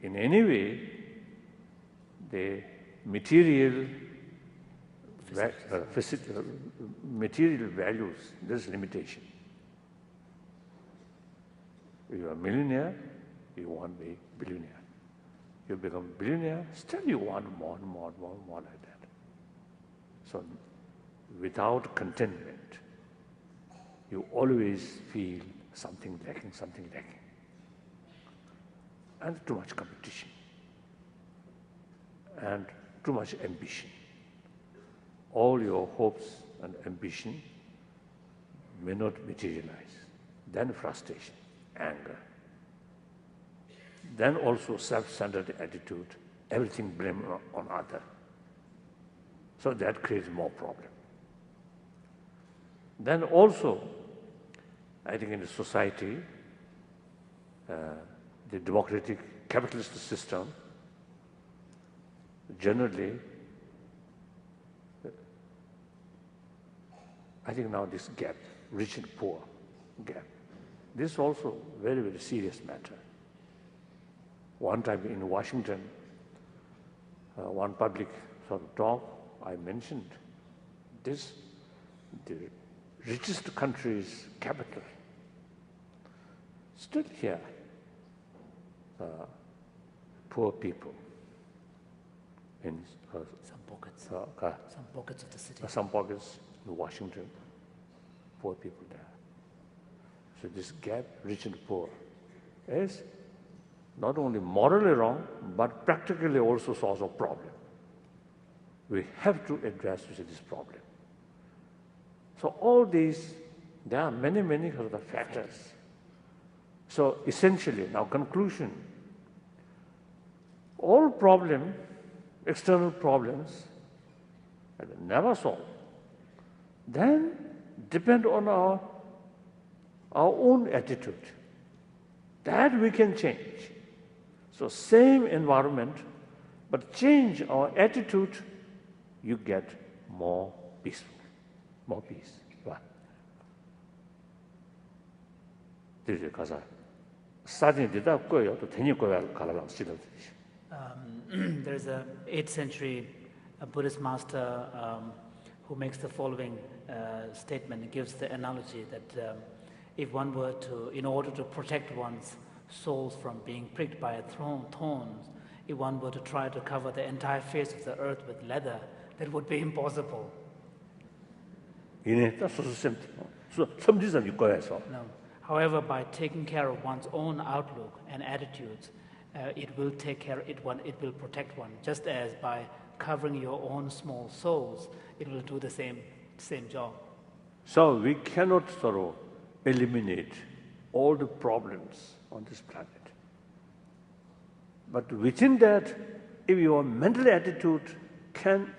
In any way, the material values, there's limitation. If you are a millionaire, you want to be billionaire. You become billionaire, still you want more like that. So without contentment, you always feel something lacking. And too much competition. And too much ambition. All your hopes and ambition may not materialize. Then frustration, anger. Then also self-centered attitude, everything blame on other. So that creates more problem. Then also, I think in the society, the democratic capitalist system, generally, I think now this gap, rich and poor gap, this is also very, very serious matter. One time in Washington, one public sort of talk, I mentioned this, the richest country's capital, still here, poor people in some pockets of the city. Some pockets in Washington, poor people there. So this gap, rich and poor, is not only morally wrong, but practically also source of problem. We have to address this problem. So all these, there are many sort of factors. So essentially, now conclusion, all problem, external problems, never solved, then depend on our own attitude. That we can change. So same environment, but change our attitude, you get more peaceful, more peace. Right? This is because starting to that go to 10 There's a 8th century Buddhist master who makes the following statement. He gives the analogy that if one were to, in order to protect one's souls from being pricked by thorns, if one were to try to cover the entire face of the earth with leather, that would be impossible. No. However, by taking care of one's own outlook and attitudes, it will protect one. Just as by covering your own small souls, it will do the same job. So we cannot sort of eliminate all the problems on this planet. But within that, if your mental attitude can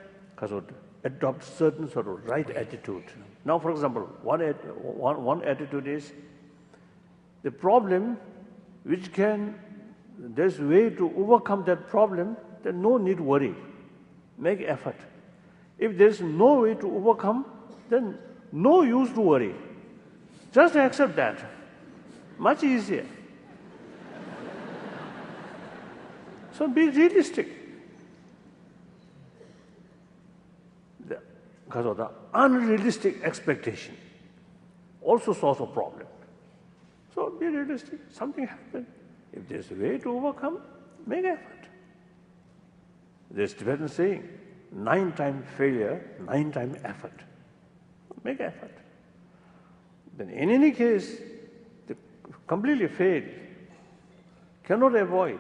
adopt certain sort of right attitude. Now, for example, one attitude is the problem which there's a way to overcome that problem, then no need worry. Make effort. If there's no way to overcome, then no use to worry. Just accept that. Much easier. So be realistic. Because of the unrealistic expectation also source of problem. So be realistic. Something happened. If there's a way to overcome, make effort. There's Tibetan saying, 9 times failure, 9 times effort. Make effort. Then in any case, they completely fail, cannot avoid,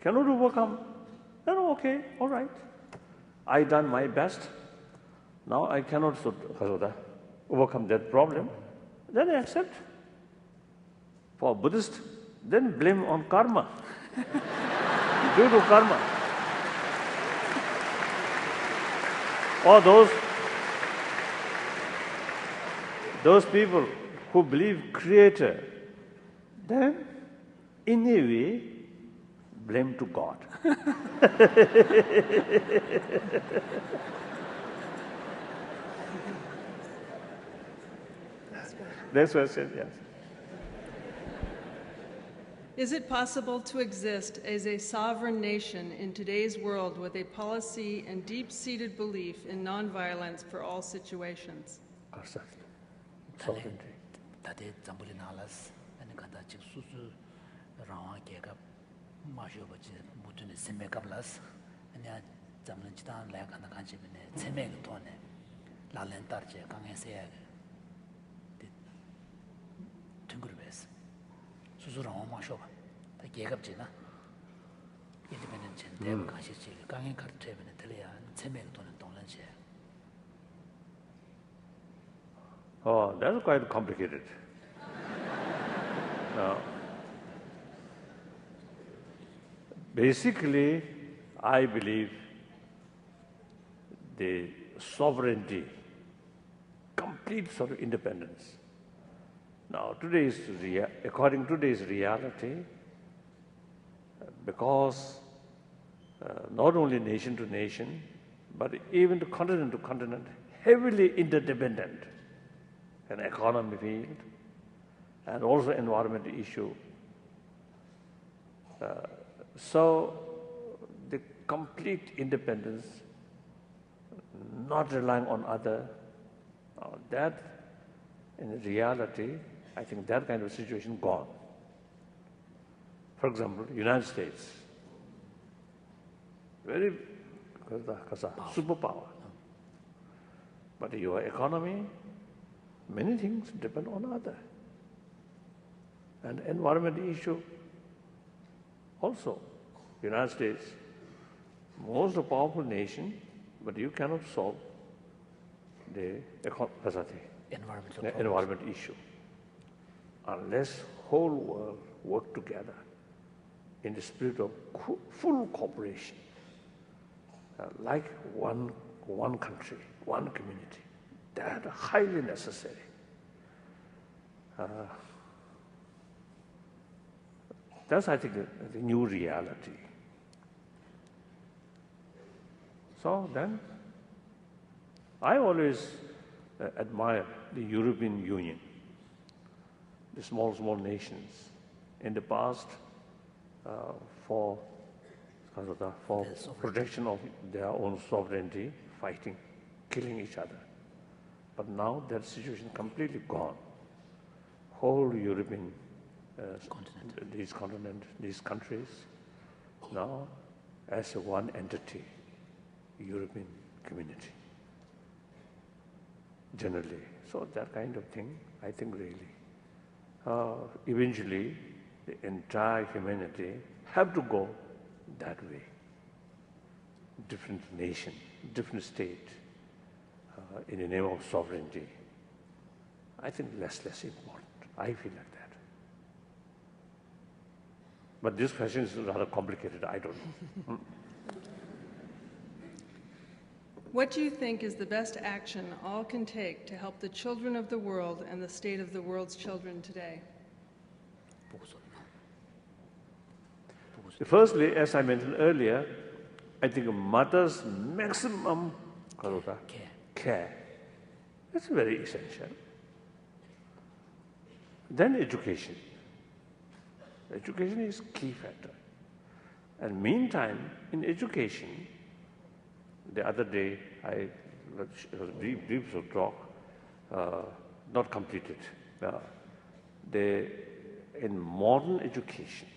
cannot overcome, then okay, all right. I done my best. Now I cannot overcome that problem. Then I accept. For Buddhist, then blame on karma. Due to karma. Or those people who believe Creator, then in a way, blame to God. Next question, yes. Is it possible to exist as a sovereign nation in today's world with a policy and deep-seated belief in nonviolence for all situations? Sovereignty. Oh, that's quite complicated. Now, basically, I believe the sovereignty, complete sort of independence. Now, according to today's reality, because not only nation to nation, but even to continent, heavily interdependent, an economy field, and also environment issue. So the complete independence, not relying on other, that in reality, I think that kind of situation gone. For example, United States, very superpower. But your economy, many things depend on other. And environment issue also. United States, most powerful nation, but you cannot solve the environment issue unless whole world work together in the spirit of full cooperation, like one country, one community. That is highly necessary. That's, I think, the new reality. So then, I always admire the European Union, the small nations. In the past, for protection of their own sovereignty, fighting, killing each other. But now that situation completely gone. Whole European these countries, now as one entity, European community, generally. So that kind of thing, I think really, eventually the entire humanity have to go that way. Different nation, different state, in the name of sovereignty. I think less important. I feel like that. But this question is rather complicated. I don't know. What do you think is the best action all can take to help the children of the world and the state of the world's children today? Firstly, as I mentioned earlier, I think a mother's maximum care. That's very essential. Then education. Education is key factor. And meantime, in education, the other day it was a brief talk, not completed. In modern education,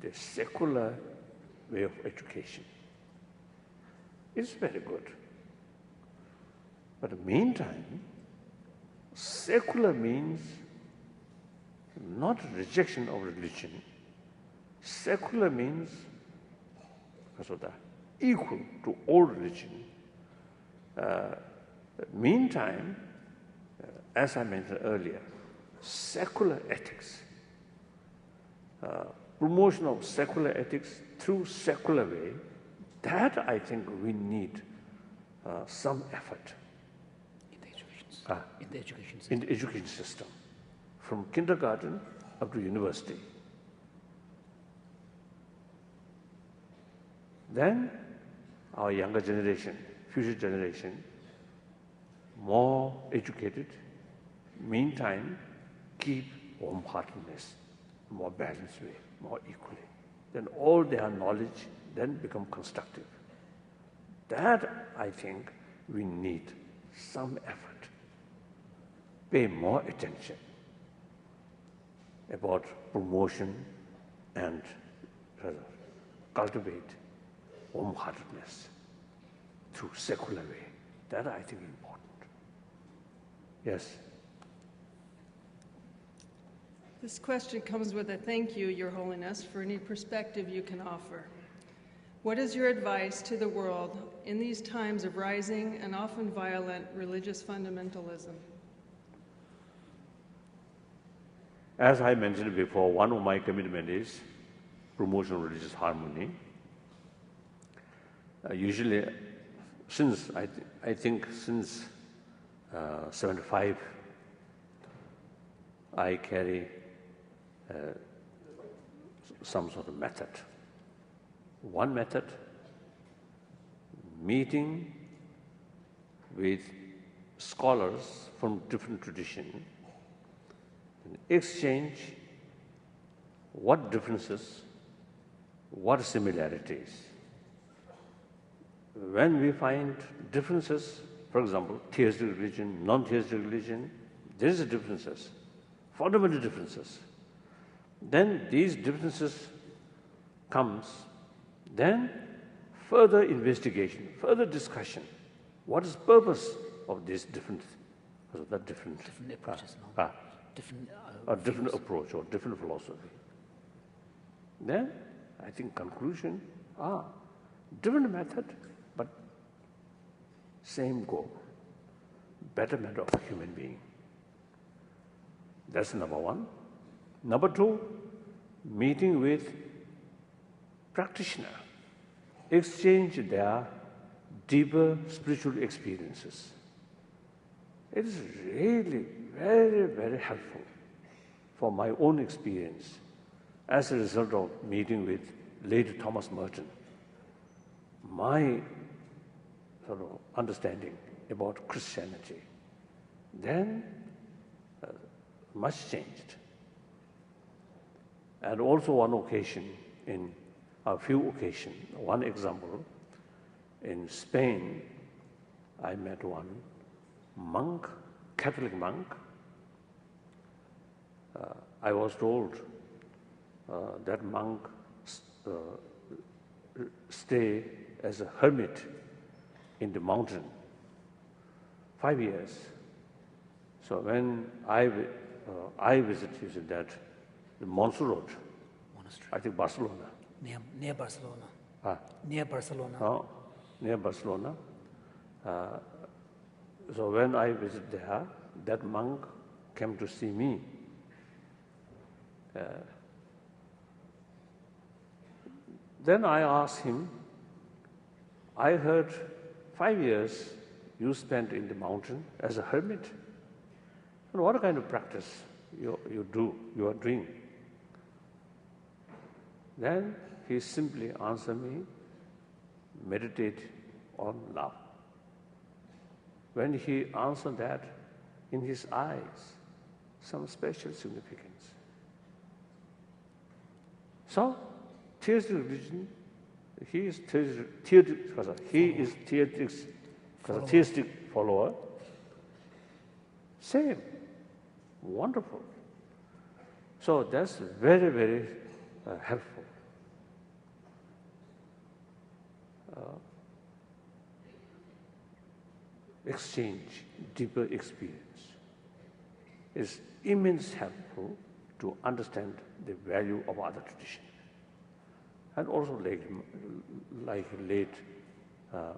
the secular way of education is very good. But in the meantime, secular means not rejection of religion. Secular means equal to all religion. Meantime, as I mentioned earlier, secular ethics, promotion of secular ethics through secular way, that I think we need some effort. In the education system. In the education system, from kindergarten up to university. Then our younger generation, future generation, more educated, meantime, keep warm-heartedness, more balanced way, more equally. Then all their knowledge then become constructive. That, I think, we need some effort. Pay more attention about promotion and cultivate warm-heartedness through secular way. That I think is important. Yes? This question comes with a thank you, Your Holiness, for any perspective you can offer. What is your advice to the world in these times of rising and often violent religious fundamentalism? As I mentioned before, one of my commitments is promotion of religious harmony. Usually, since I think since 75, I carry some sort of method. One method, meeting with scholars from different traditions, exchange what differences, what similarities. When we find differences, for example, theistic religion, non-theistic religion, there is differences, fundamental differences. Then these differences comes, then further investigation, further discussion. What is the purpose of this different approaches, different approach or different philosophy? Then I think conclusion, different method, but same goal, betterment of a human being. That's number one. Number two, meeting with practitioner, exchange their deeper spiritual experiences. It is really very, very helpful for my own experience as a result of meeting with late Thomas Merton. My sort of understanding about Christianity, then much changed. And also one occasion, in a few occasions, one example, in Spain, I met one monk, Catholic monk. I was told that monk stay as a hermit in the mountain 5 years. So when I visited that, the Montserrat, monastery. I think Barcelona. Near Barcelona. Near Barcelona. So when I visited there, that monk came to see me. Then I asked him, I heard 5 years you spent in the mountain as a hermit. And what kind of practice you are doing? Then he simply answered me, meditate on love. When he answered that, in his eyes, some special significance. So, theistic religion, he is theistic follower. Same, wonderful. So that's very, very helpful. Exchange, deeper experience is immensely helpful to understand the value of other traditions. And also like late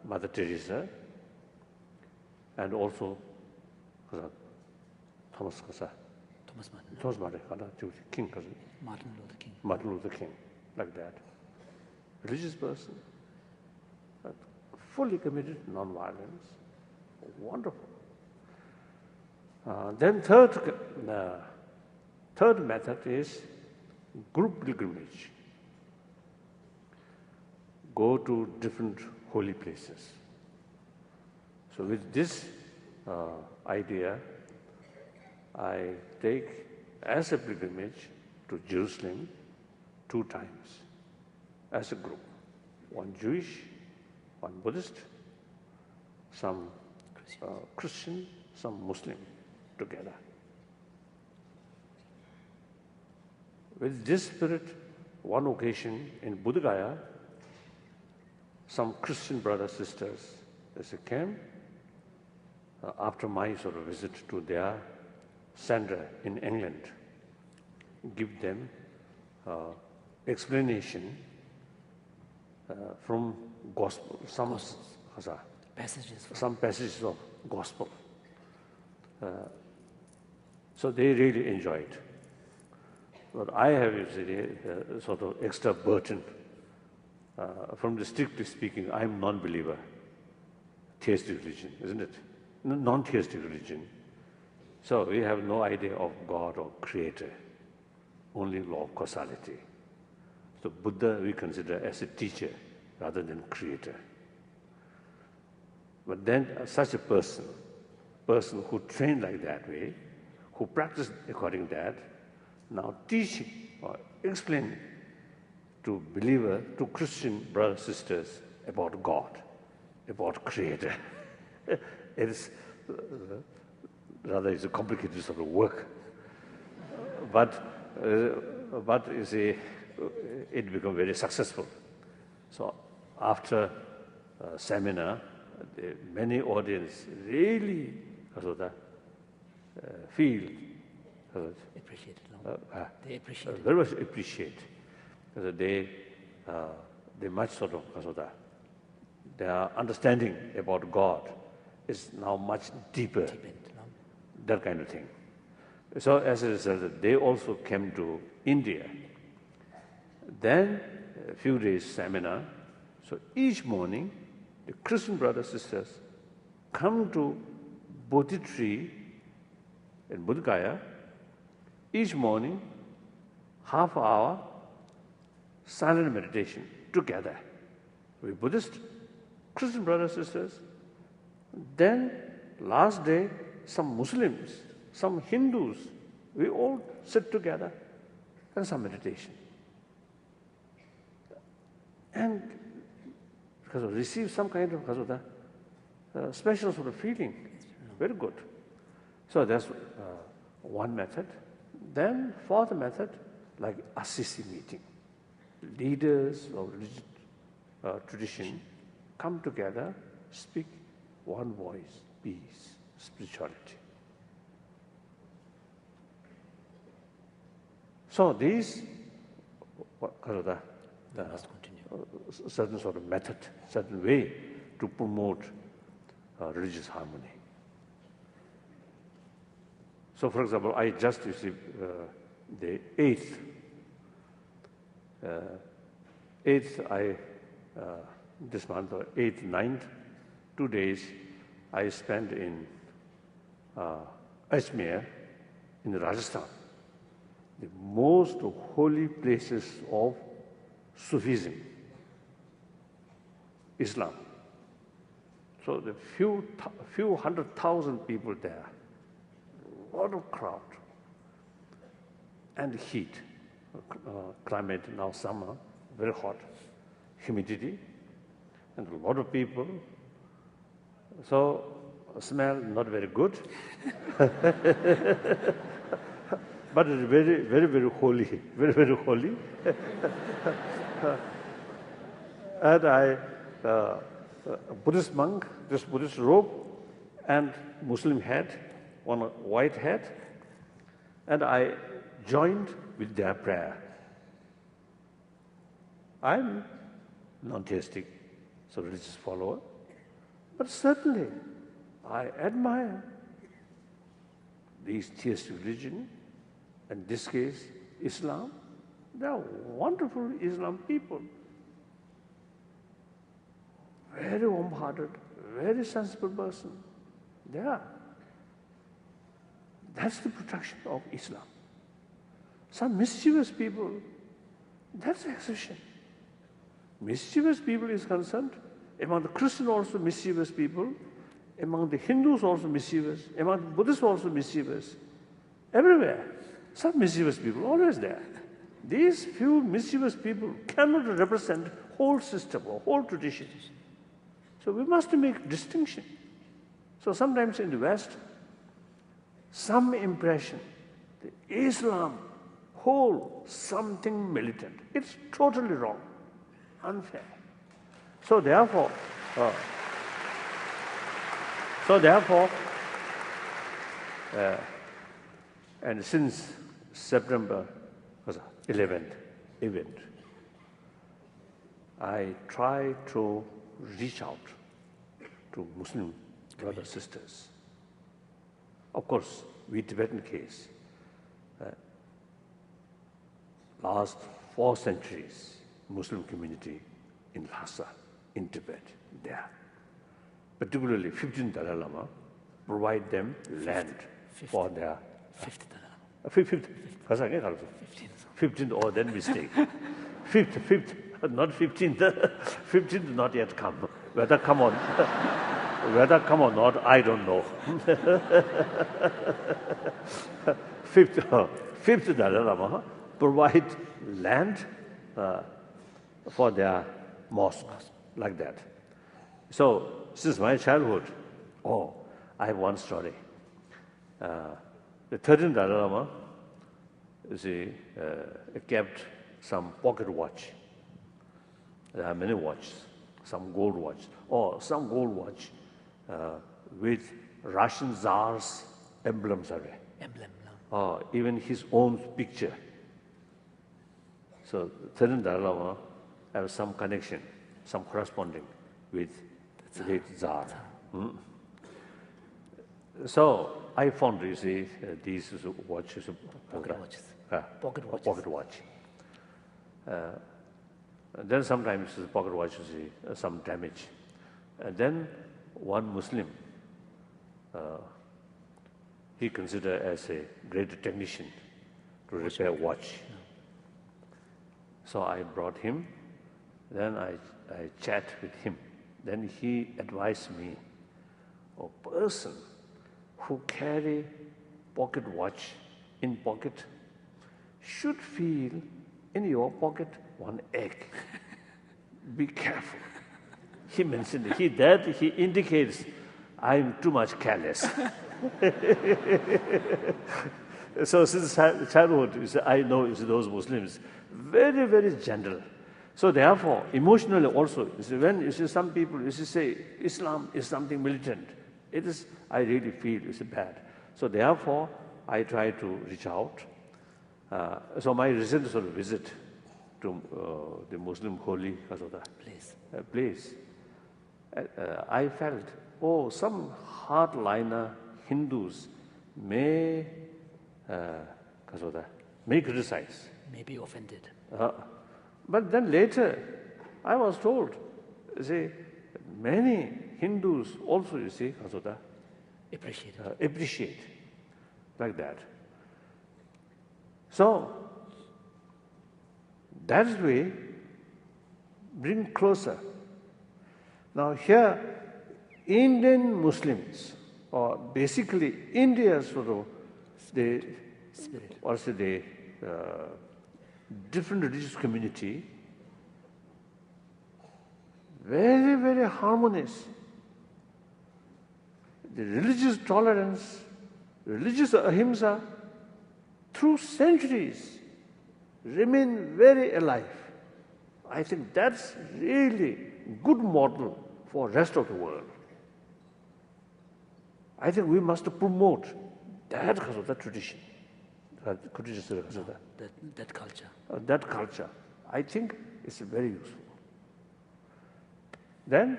Mother Teresa, and also Thomas King, Martin Luther King, like that. Religious person, fully committed to non-violence, wonderful. Then third method is group pilgrimage. Go to different holy places. So with this idea, I take as a pilgrimage to Jerusalem 2 times as a group. One Jewish, one Buddhist, some Christian, some Muslim together. With this spirit, one occasion in Buddha Gaya, some Christian brothers, sisters, they came after my sort of visit to their center in England, give them explanation from gospel, some passages of gospel. So they really enjoyed. But I have a sort of extra burden. From the strictly speaking, I'm non-believer. Theistic religion, isn't it? Non-theistic religion. So we have no idea of God or creator, only law of causality. So Buddha we consider as a teacher rather than creator. But then such a person who trained like that way, who practiced according to that, now teaching or explaining to believer, to Christian brothers, sisters about God, about creator. It is rather it's a complicated sort of work, but you see, it became very successful. So after seminar, many audience really feel they appreciate it. Very much appreciate. They much sort of their understanding about God is now much deeper. That kind of thing. So as a result, they also came to India. Then a few days seminar. So each morning, the Christian brothers sisters come to Bodhi tree in Buddha Gaya. Each morning, half hour silent meditation together with Buddhist, Christian brothers sisters. Then last day, some Muslims, some Hindus, we all sit together and some meditation. And because of receive some kind of special sort of feeling, very good. So that's one method. Then fourth method, like Assisi meeting. Leaders of religious tradition come together, speak one voice, peace, spirituality. So these certain sort of method, certain way to promote religious harmony. So, for example, I just received the 8th. This month, or 8th, 9th, 2 days I spent in Ajmer in Rajasthan, the most holy places of Sufism, Islam. So the few 100,000 people there, a lot of crowd, and heat, climate now summer, very hot, humidity, and a lot of people. So smell not very good, but very, very, very holy, very, very holy. And I, a Buddhist monk, this Buddhist robe, and Muslim hat, on a white hat, and I joined with their prayer. I'm non-theistic, so religious follower, but certainly I admire these theistic religion, and in this case, Islam. They are wonderful Islam people. Very warm-hearted, very sensible person. They are. That's the protection of Islam. Some mischievous people, that's the exception. Mischievous people is concerned, among the Christians also mischievous people, among the Hindus also mischievous, among the Buddhists also mischievous. Everywhere, some mischievous people, always there. These few mischievous people cannot represent whole system or whole traditions. So we must make distinction. So sometimes in the West, some impression, that Islam, whole, something militant. It's totally wrong, unfair. So therefore, and since September 11th event, I try to reach out to Muslim brothers, sisters. Of course, with Tibetan case, last 4 centuries, Muslim community in Lhasa, in Tibet, there. Particularly 15th Dalai Lama provide them land for their... 15th, 15th, oh, then mistake. 5th, not 15th. 15th not yet come. Whether come or not, I don't know. 5th Dalai Lama provide land for their mosque, like that. So, since my childhood, I have one story. The 13th Dalai Lama, you see, kept some pocket watch. There are many watches, some gold watch, or some gold watch with Russian Tsar's emblems are there. Or even his own picture. So, 13th Dalai Lama have some connection, some corresponding with the Tsar. So, I found, you see, these watches, pocket watch. Then sometimes the pocket watch, you see, some damage. And then one Muslim, he considered as a great technician to repair watch. So I brought him, then I chat with him. Then he advised me, a person who carry pocket watch in pocket should feel in your pocket one egg. Be careful. He mentioned he indicates I'm too much careless. So since childhood, I know those Muslims very, very gentle. So therefore, emotionally also, when you see some people, you say Islam is something militant, it is, I really feel it's bad. So therefore, I try to reach out. So my recent sort of visit to the Muslim holy place, I felt, some hardliner Hindus may criticize. May be offended. But then later, I was told, many Hindus also, you see, Appreciate. Like that. So, that way, bring closer. Now here, Indian Muslims, or basically India's sort of the Spirit. also the different religious community, very, very harmonious. The religious tolerance, religious ahimsa, through centuries, remain very alive. I think that's really good model for rest of the world. I think we must promote that tradition. Could you just say that? That culture. That culture. I think it's very useful. Then,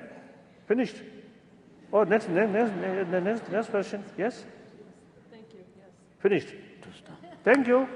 finished. Oh, next question. Yes? Thank you. Yes. Finished. Thank you.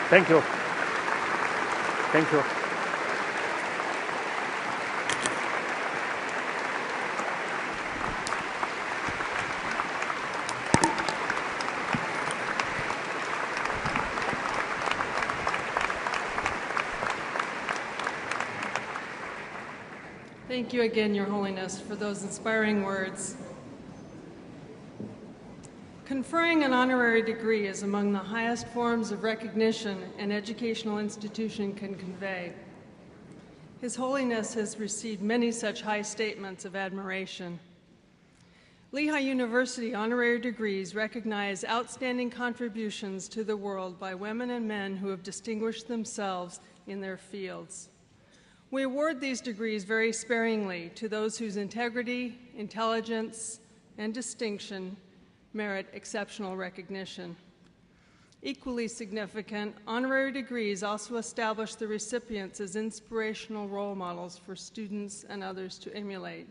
Thank you. Thank you. Thank you again, Your Holiness, for those inspiring words. Conferring an honorary degree is among the highest forms of recognition an educational institution can convey. His Holiness has received many such high statements of admiration. Lehigh University honorary degrees recognize outstanding contributions to the world by women and men who have distinguished themselves in their fields. We award these degrees very sparingly to those whose integrity, intelligence, and distinction merit exceptional recognition. Equally significant, honorary degrees also establish the recipients as inspirational role models for students and others to emulate.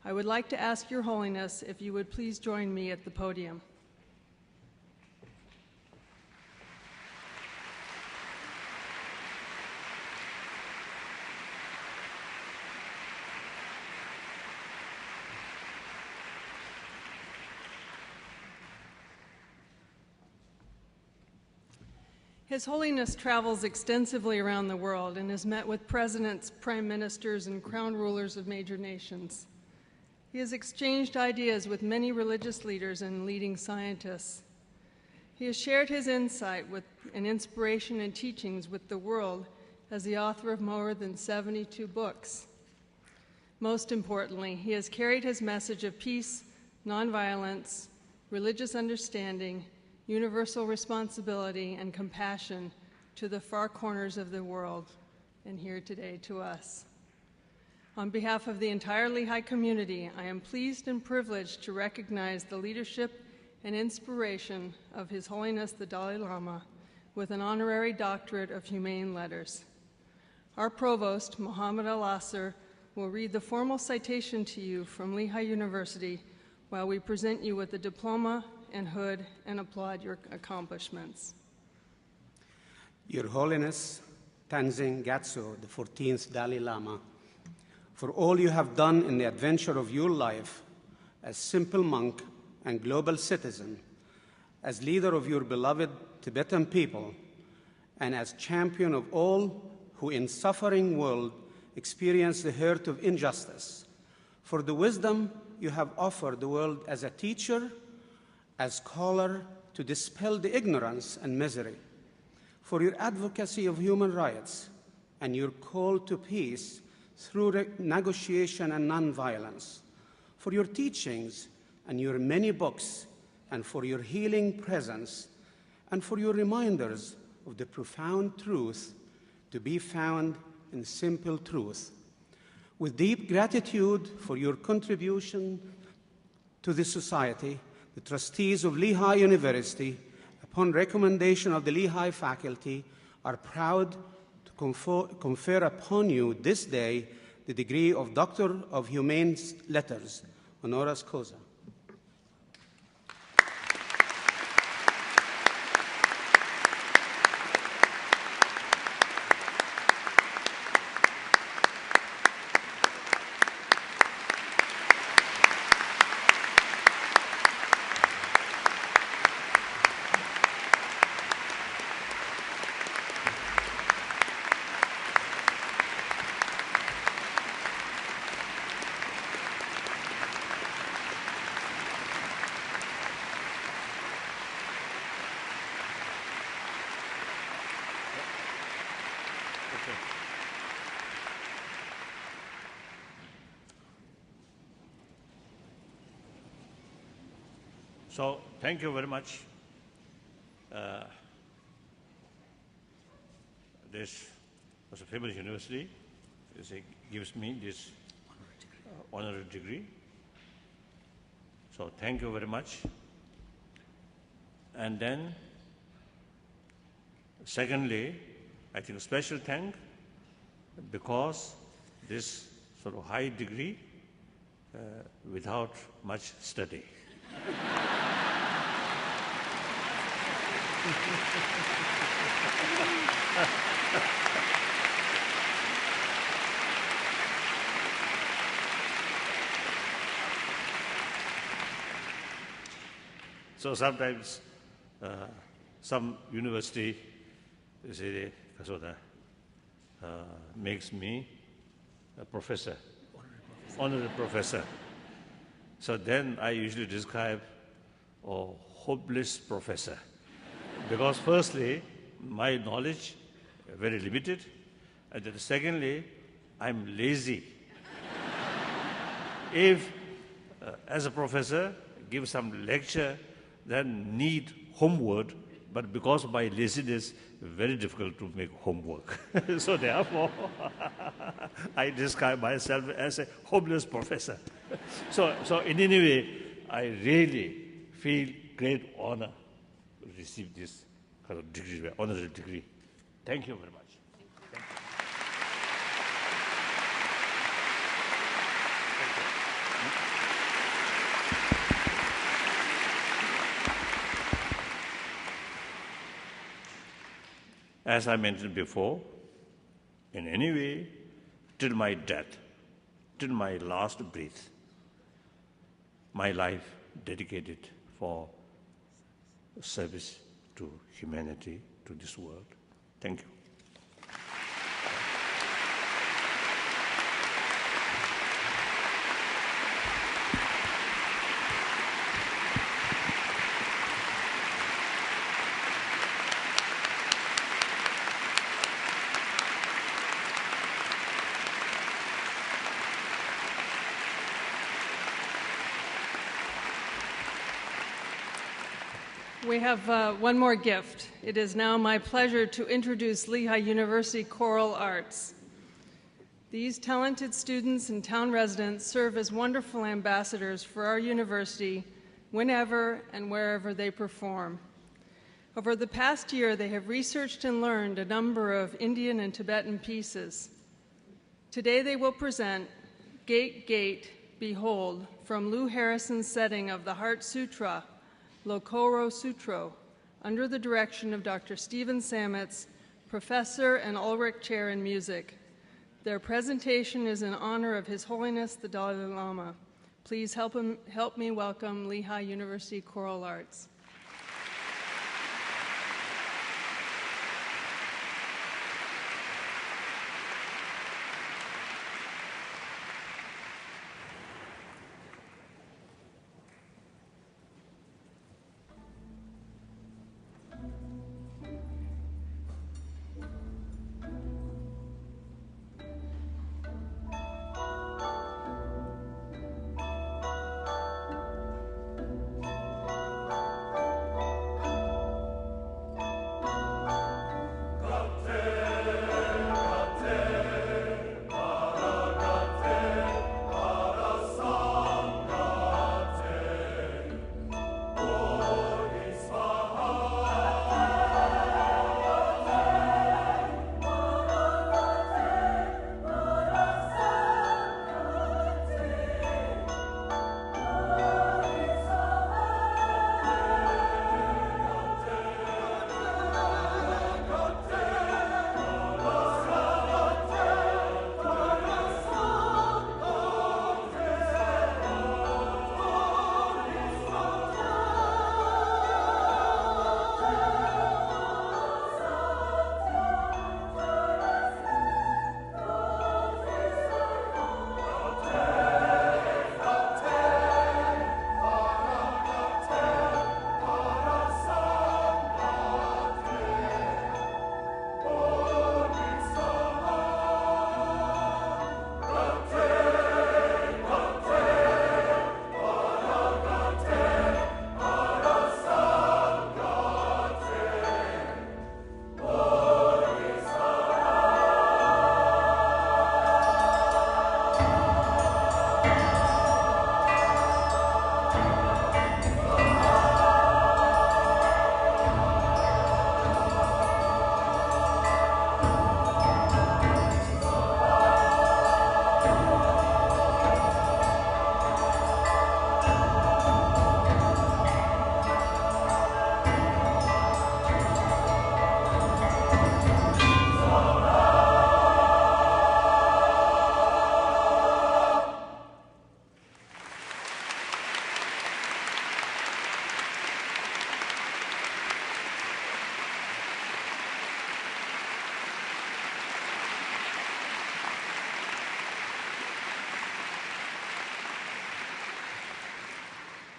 I would like to ask Your Holiness if you would please join me at the podium. His Holiness travels extensively around the world and has met with presidents, prime ministers, and crown rulers of major nations. He has exchanged ideas with many religious leaders and leading scientists. He has shared his insight and inspiration and teachings with the world as the author of more than 72 books. Most importantly, he has carried his message of peace, nonviolence, religious understanding, universal responsibility, and compassion to the far corners of the world, and here today to us. On behalf of the entire Lehigh community, I am pleased and privileged to recognize the leadership and inspiration of His Holiness the Dalai Lama with an honorary doctorate of humane letters. Our provost, Muhammad Al-Asr, will read the formal citation to you from Lehigh University while we present you with the diploma and hood and applaud your accomplishments. Your Holiness, Tenzin Gyatso, the 14th Dalai Lama, for all you have done in the adventure of your life as simple monk and global citizen, as leader of your beloved Tibetan people, and as champion of all who in suffering world experience the hurt of injustice, for the wisdom you have offered the world as a teacher, as scholar to dispel the ignorance and misery, for your advocacy of human rights and your call to peace through negotiation and nonviolence, for your teachings and your many books, and for your healing presence, and for your reminders of the profound truth to be found in simple truth. With deep gratitude for your contribution to the society, the trustees of Lehigh University upon recommendation of the Lehigh faculty, are proud to confer upon you this day the degree of Doctor of Humane Letters, honoris causa. So, thank you very much. This was a famous university. It gives me this honorary degree. So, thank you very much. And then, secondly, I think special thank because this sort of high degree without much study. So sometimes some university makes me a professor, honorary professor. So then I usually describe a hopeless professor. Because firstly, my knowledge is very limited, and then secondly, I'm lazy. If, as a professor, give some lecture, then need homework, but because of my laziness, very difficult to make homework. So therefore, I describe myself as a hopeless professor. So in any way, I really feel great honor to receive this kind of degree, honorary degree. Thank you very much. Thank you. As I mentioned before, in any way, till my death, till my last breath, my life dedicated for service to humanity, to this world. Thank you. We have one more gift. It is now my pleasure to introduce Lehigh University Choral Arts. These talented students and town residents serve as wonderful ambassadors for our university whenever and wherever they perform. Over the past year, they have researched and learned a number of Indian and Tibetan pieces. Today they will present Gate, Gate, Behold from Lou Harrison's setting of the Heart Sutra, Lokoro Sutro, under the direction of Dr. Steffen Sametz, Professor and Ulrich Chair in Music. Their presentation is in honor of His Holiness the Dalai Lama. Please help me welcome Lehigh University Choral Arts.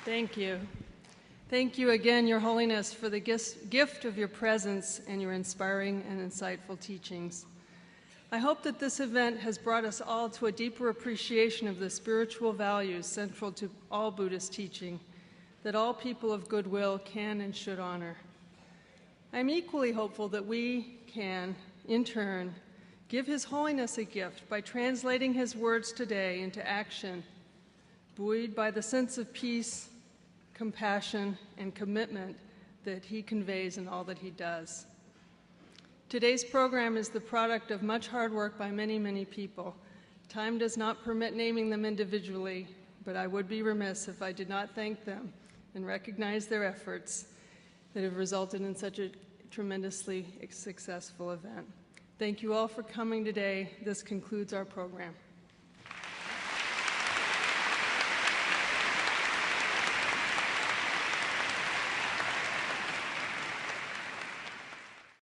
Thank you. Thank you again, Your Holiness, for the gift of your presence and your inspiring and insightful teachings. I hope that this event has brought us all to a deeper appreciation of the spiritual values central to all Buddhist teaching that all people of goodwill can and should honor. I'm equally hopeful that we can, in turn, give His Holiness a gift by translating his words today into action, buoyed by the sense of peace, compassion, and commitment that he conveys in all that he does. Today's program is the product of much hard work by many, many people. Time does not permit naming them individually, but I would be remiss if I did not thank them and recognize their efforts that have resulted in such a tremendously successful event. Thank you all for coming today. This concludes our program.